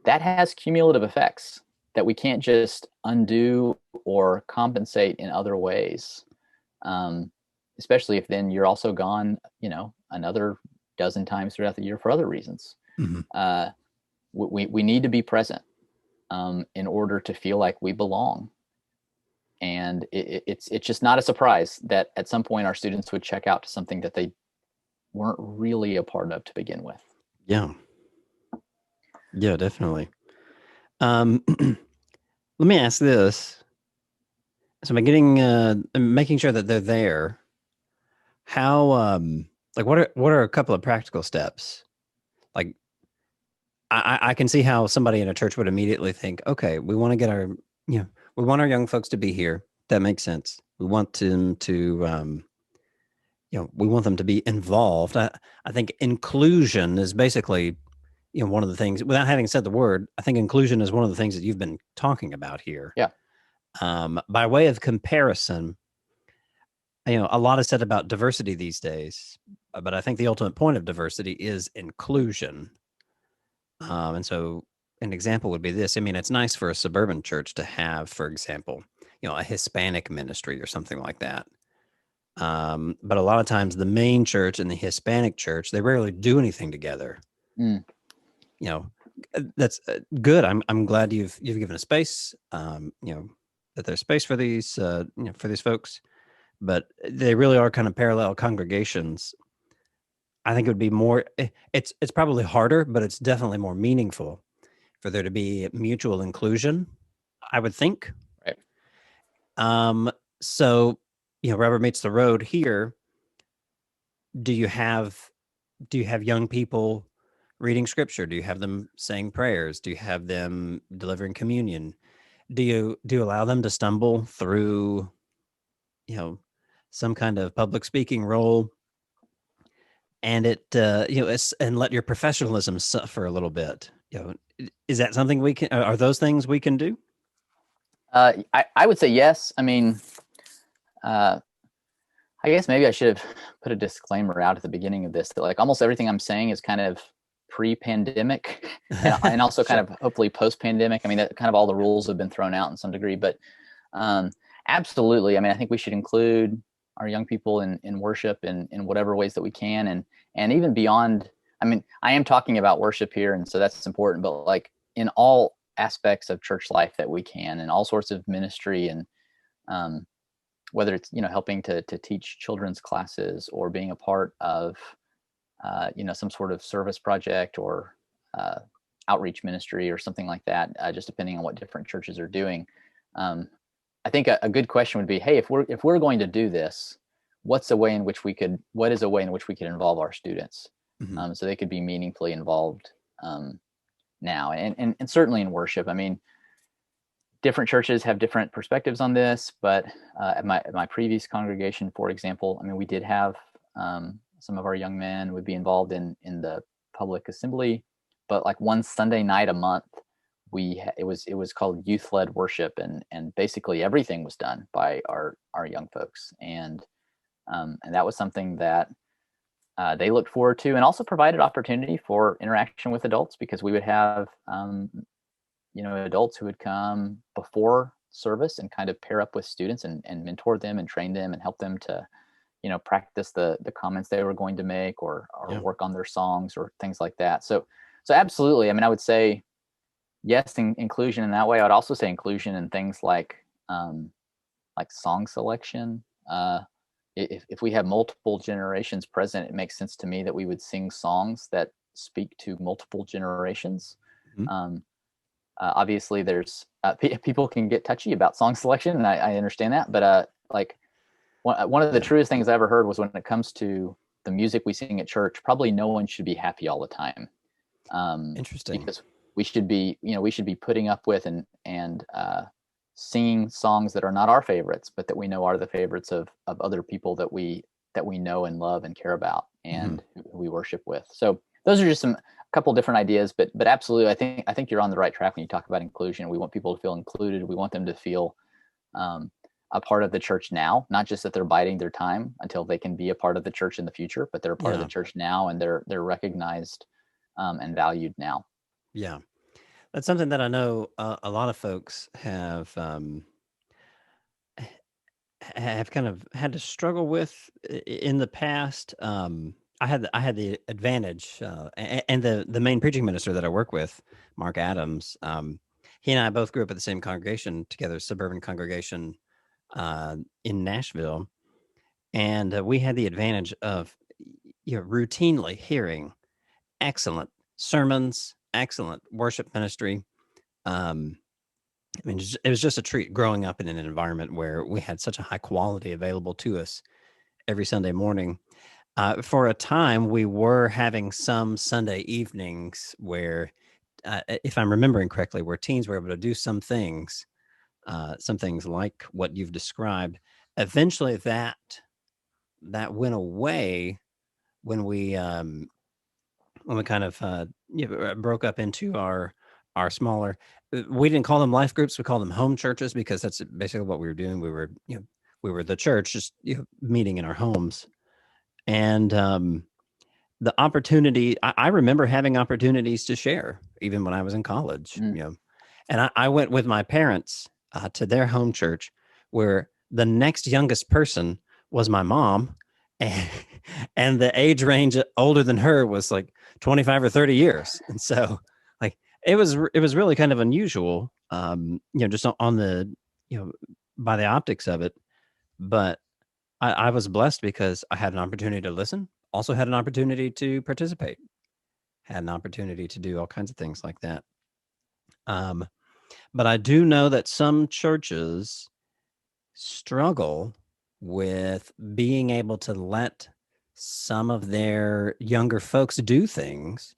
That has cumulative effects that we can't just undo or compensate in other ways. Especially if then you're also gone, another dozen times throughout the year for other reasons. We need to be present in order to feel like we belong. And it's just not a surprise that at some point our students would check out to something that they weren't really a part of to begin with. Yeah. Yeah, definitely. Let me ask this. So I'm making sure that they're there. How, what are a couple of practical steps? Like, I can see how somebody in a church would immediately think, okay, we want to get we want our young folks to be here. That makes sense. We want them to, we want them to be involved. I think inclusion is basically, one of the things, without having said the word, I think inclusion is one of the things that you've been talking about here. Yeah. By way of comparison, a lot is said about diversity these days, but I think the ultimate point of diversity is inclusion. And so an example would be this. I mean, it's nice for a suburban church to have, for example, a Hispanic ministry or something like that. But a lot of times the main church and the Hispanic church, they rarely do anything together. That's good. I'm glad you've given a space, that there's space for these, for these folks, but they really are kind of parallel congregations. I think it would be more, it's probably harder, but it's definitely more meaningful for there to be mutual inclusion, I would think. Right. So, rubber meets the road here. Do you have young people reading scripture? Do you have them saying prayers? Do you have them delivering communion? Do you allow them to stumble through, some kind of public speaking role? And it, and let your professionalism suffer a little bit. is that something we can? Are those things we can do? I would say yes. I mean, I guess maybe I should have put a disclaimer out at the beginning of this that like almost everything I'm saying is kind of pre-pandemic and also kind of hopefully post-pandemic. I mean, that kind of all the rules have been thrown out in some degree, but absolutely. I mean, I think we should include our young people in worship in whatever ways that we can, and even beyond. I mean, I am talking about worship here, and so that's important, but like in all aspects of church life that we can, and all sorts of ministry, and whether it's helping to teach children's classes or being a part of some sort of service project or outreach ministry or something like that, just depending on what different churches are doing. I think a good question would be, hey, if we're going to do this, what is a way in which we could involve our students, so they could be meaningfully involved now, and certainly in worship. I mean, different churches have different perspectives on this, but at my previous congregation, for example, I mean, we did have some of our young men would be involved in the public assembly, but like one Sunday night a month, it was called youth-led worship, and basically everything was done by our young folks, and that was something that they looked forward to, and also provided opportunity for interaction with adults, because we would have adults who would come before service and kind of pair up with students and mentor them and train them and help them to practice the comments they were going to make, or work on their songs or things like that. So absolutely. I mean, I would say yes, inclusion in that way. I would also say inclusion in things like song selection. If we have multiple generations present, it makes sense to me that we would sing songs that speak to multiple generations. Obviously, there's people can get touchy about song selection, and I understand that. But like one of the truest things I ever heard was, when it comes to the music we sing at church, probably no one should be happy all the time. Interesting. Because we should be putting up with and singing songs that are not our favorites, but that we know are the favorites of other people that we know and love and care about, and who we worship with. So those are just a couple different ideas, but absolutely, I think you're on the right track when you talk about inclusion. We want people to feel included. We want them to feel a part of the church now, not just that they're biding their time until they can be a part of the church in the future, but they're a part of the church now, and they're recognized and valued now. Yeah. That's something that I know a lot of folks have kind of had to struggle with in the past. I had the advantage, and the main preaching minister that I work with, Mark Adams, he and I both grew up at the same congregation together, suburban congregation in Nashville, and we had the advantage of routinely hearing excellent sermons, excellent worship ministry. I mean, it was just a treat growing up in an environment where we had such a high quality available to us every Sunday morning. For a time, we were having some Sunday evenings where, if I'm remembering correctly, where teens were able to do some things like what you've described. Eventually, that went away when we kind of broke up into our smaller. We didn't call them life groups; we called them home churches, because that's basically what we were doing. We were the church, just meeting in our homes. And the opportunity, I remember having opportunities to share even when I was in college, and I went with my parents to their home church, where the next youngest person was my mom, and the age range older than her was like 25 or 30 years. And so like it was really kind of unusual, just on the, by the optics of it. But I was blessed because I had an opportunity to listen, also had an opportunity to participate, had an opportunity to do all kinds of things like that. But I do know that some churches struggle with being able to let some of their younger folks do things,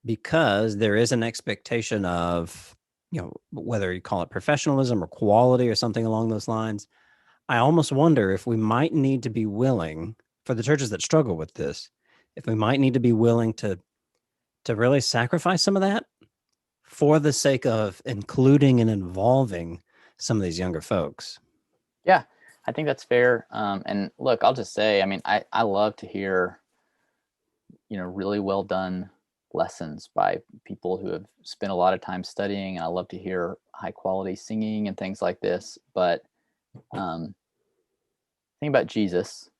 because there is an expectation of, whether you call it professionalism or quality or something along those lines. I almost wonder if we might need to be willing, for the churches that struggle with this, if we might need to be willing to really sacrifice some of that for the sake of including and involving some of these younger folks. Yeah, I think that's fair. And look, I'll just say, I mean, I love to hear, really well done lessons by people who have spent a lot of time studying. And I love to hear high quality singing and things like this. But think about Jesus,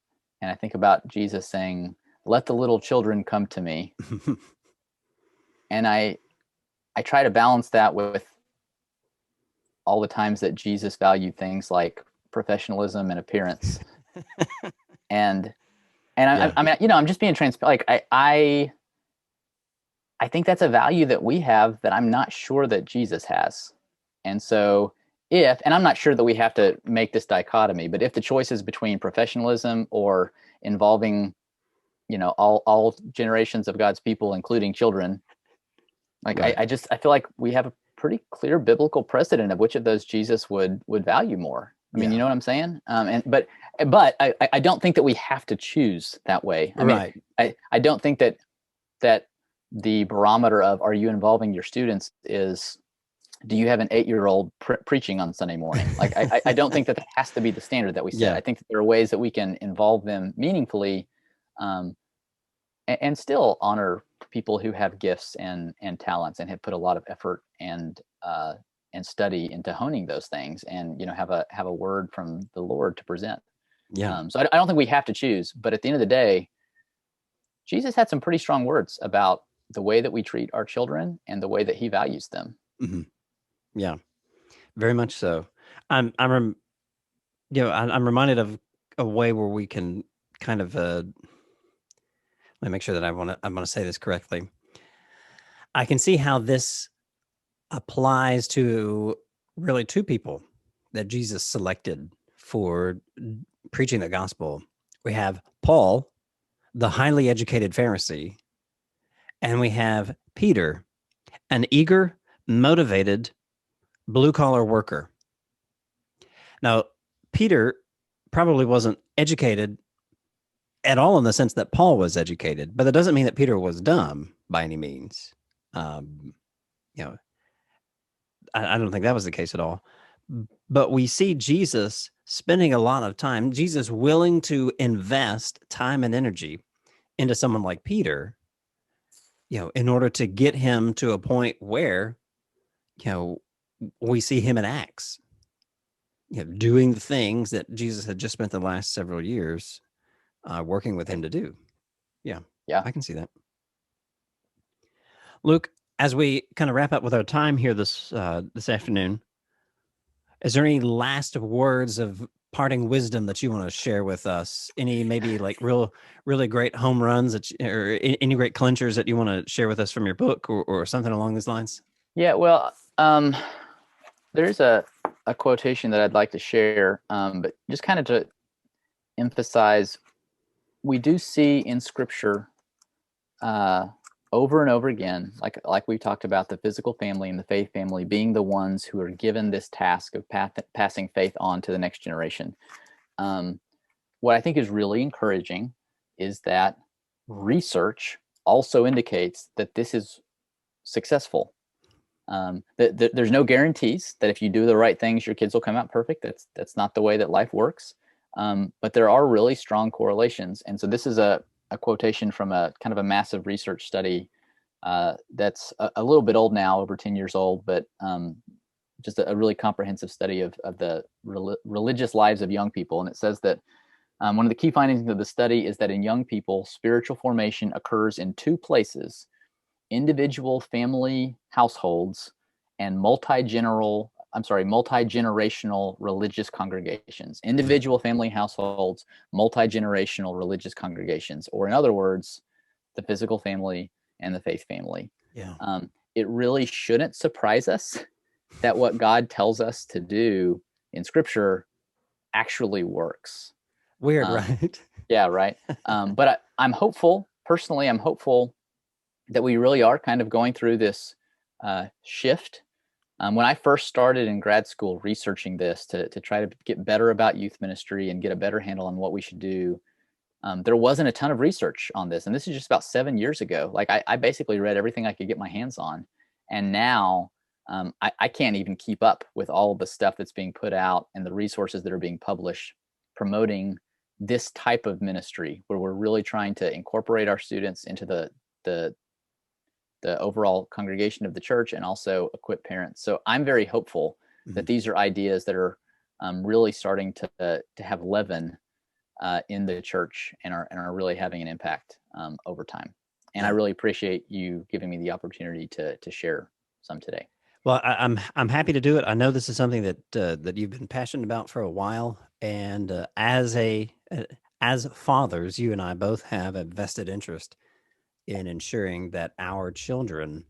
and I think about Jesus saying, "Let the little children come to me." And I try to balance that with all the times that Jesus valued things like professionalism and appearance. and Yeah. I mean, I'm just being transparent. Like I think that's a value that we have that I'm not sure that Jesus has. And so and I'm not sure that we have to make this dichotomy, but if the choice is between professionalism or involving, all generations of God's people, including children, like Right. I feel like we have a pretty clear biblical precedent of which of those Jesus would value more. I mean, Yeah. you know what I'm saying? But I don't think that we have to choose that way. I mean, Right. I don't think that the barometer of are you involving your students is, do you have an 8-year-old preaching on Sunday morning? Like, I don't think that has to be the standard that we set. Yeah. I think that there are ways that we can involve them meaningfully, and still honor people who have gifts and talents and have put a lot of effort and study into honing those things, and have a word from the Lord to present. Yeah. So I don't think we have to choose, but at the end of the day, Jesus had some pretty strong words about the way that we treat our children and the way that he values them. Mm-hmm. Yeah, very much so. I'm reminded of a way where we can kind of let me make sure that I'm going to say this correctly. I can see how this applies to really two people that Jesus selected for preaching the gospel. We have Paul, the highly educated Pharisee, and we have Peter, an eager, motivated, blue-collar worker. Now, Peter probably wasn't educated at all in the sense that Paul was educated, but that doesn't mean that Peter was dumb by any means. I don't think that was the case at all. But we see Jesus spending a lot of time, Jesus willing to invest time and energy into someone like Peter, in order to get him to a point where, we see him in Acts, doing the things that Jesus had just spent the last several years working with him to do. Yeah, I can see that. Luke, as we kind of wrap up with our time here this afternoon, is there any last words of parting wisdom that you want to share with us? Any maybe like really great home runs or any great clinchers that you want to share with us from your book or something along these lines? Yeah, well, there's a quotation that I'd like to share, but just kind of to emphasize, we do see in Scripture over and over again, like we talked about, the physical family and the faith family being the ones who are given this task of passing faith on to the next generation. What I think is really encouraging is that research also indicates that this is successful. There's no guarantees that if you do the right things, your kids will come out perfect. That's not the way that life works. But there are really strong correlations. And so this is a quotation from a kind of a massive research study that's a little bit old now, over 10 years old, but just a really comprehensive study of the religious lives of young people. And it says that one of the key findings of the study is that in young people, spiritual formation occurs in two places: individual family households and multi-generational religious congregations. Individual family households, multi-generational religious congregations, or in other words, the physical family and the faith family. Yeah. It really shouldn't surprise us that what God tells us to do in Scripture actually works. Weird, right? Yeah, right. But I'm hopeful, personally, that we really are kind of going through this shift. When I first started in grad school researching this to try to get better about youth ministry and get a better handle on what we should do, there wasn't a ton of research on this. And this is just about 7 years ago. Like I basically read everything I could get my hands on. And now I can't even keep up with all of the stuff that's being put out and the resources that are being published promoting this type of ministry, where we're really trying to incorporate our students into the overall congregation of the church and also equip parents. So I'm very hopeful that these are ideas that are really starting to have leaven in the church and are really having an impact over time. And I really appreciate you giving me the opportunity to share some today. Well, I'm happy to do it. I know this is something that you've been passionate about for a while, and as fathers, you and I both have a vested interest in ensuring that our children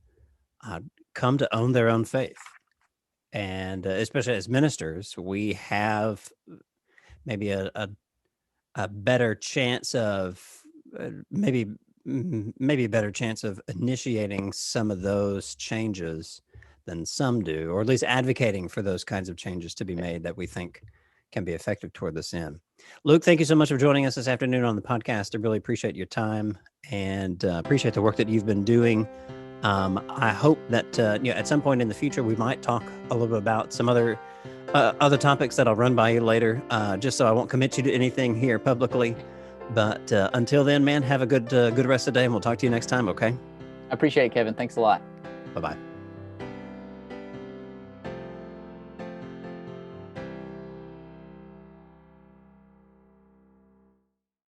come to own their own faith, and especially as ministers, we have maybe a better chance of maybe a better chance of initiating some of those changes than some do, or at least advocating for those kinds of changes to be made that we think can be effective toward this end. Luke, thank you so much for joining us this afternoon on the podcast. I really appreciate your time and appreciate the work that you've been doing. I hope that at some point in the future, we might talk a little bit about some other topics that I'll run by you later, just so I won't commit you to anything here publicly. But until then, man, have a good rest of the day, and we'll talk to you next time, okay? I appreciate it, Kevin. Thanks a lot. Bye-bye.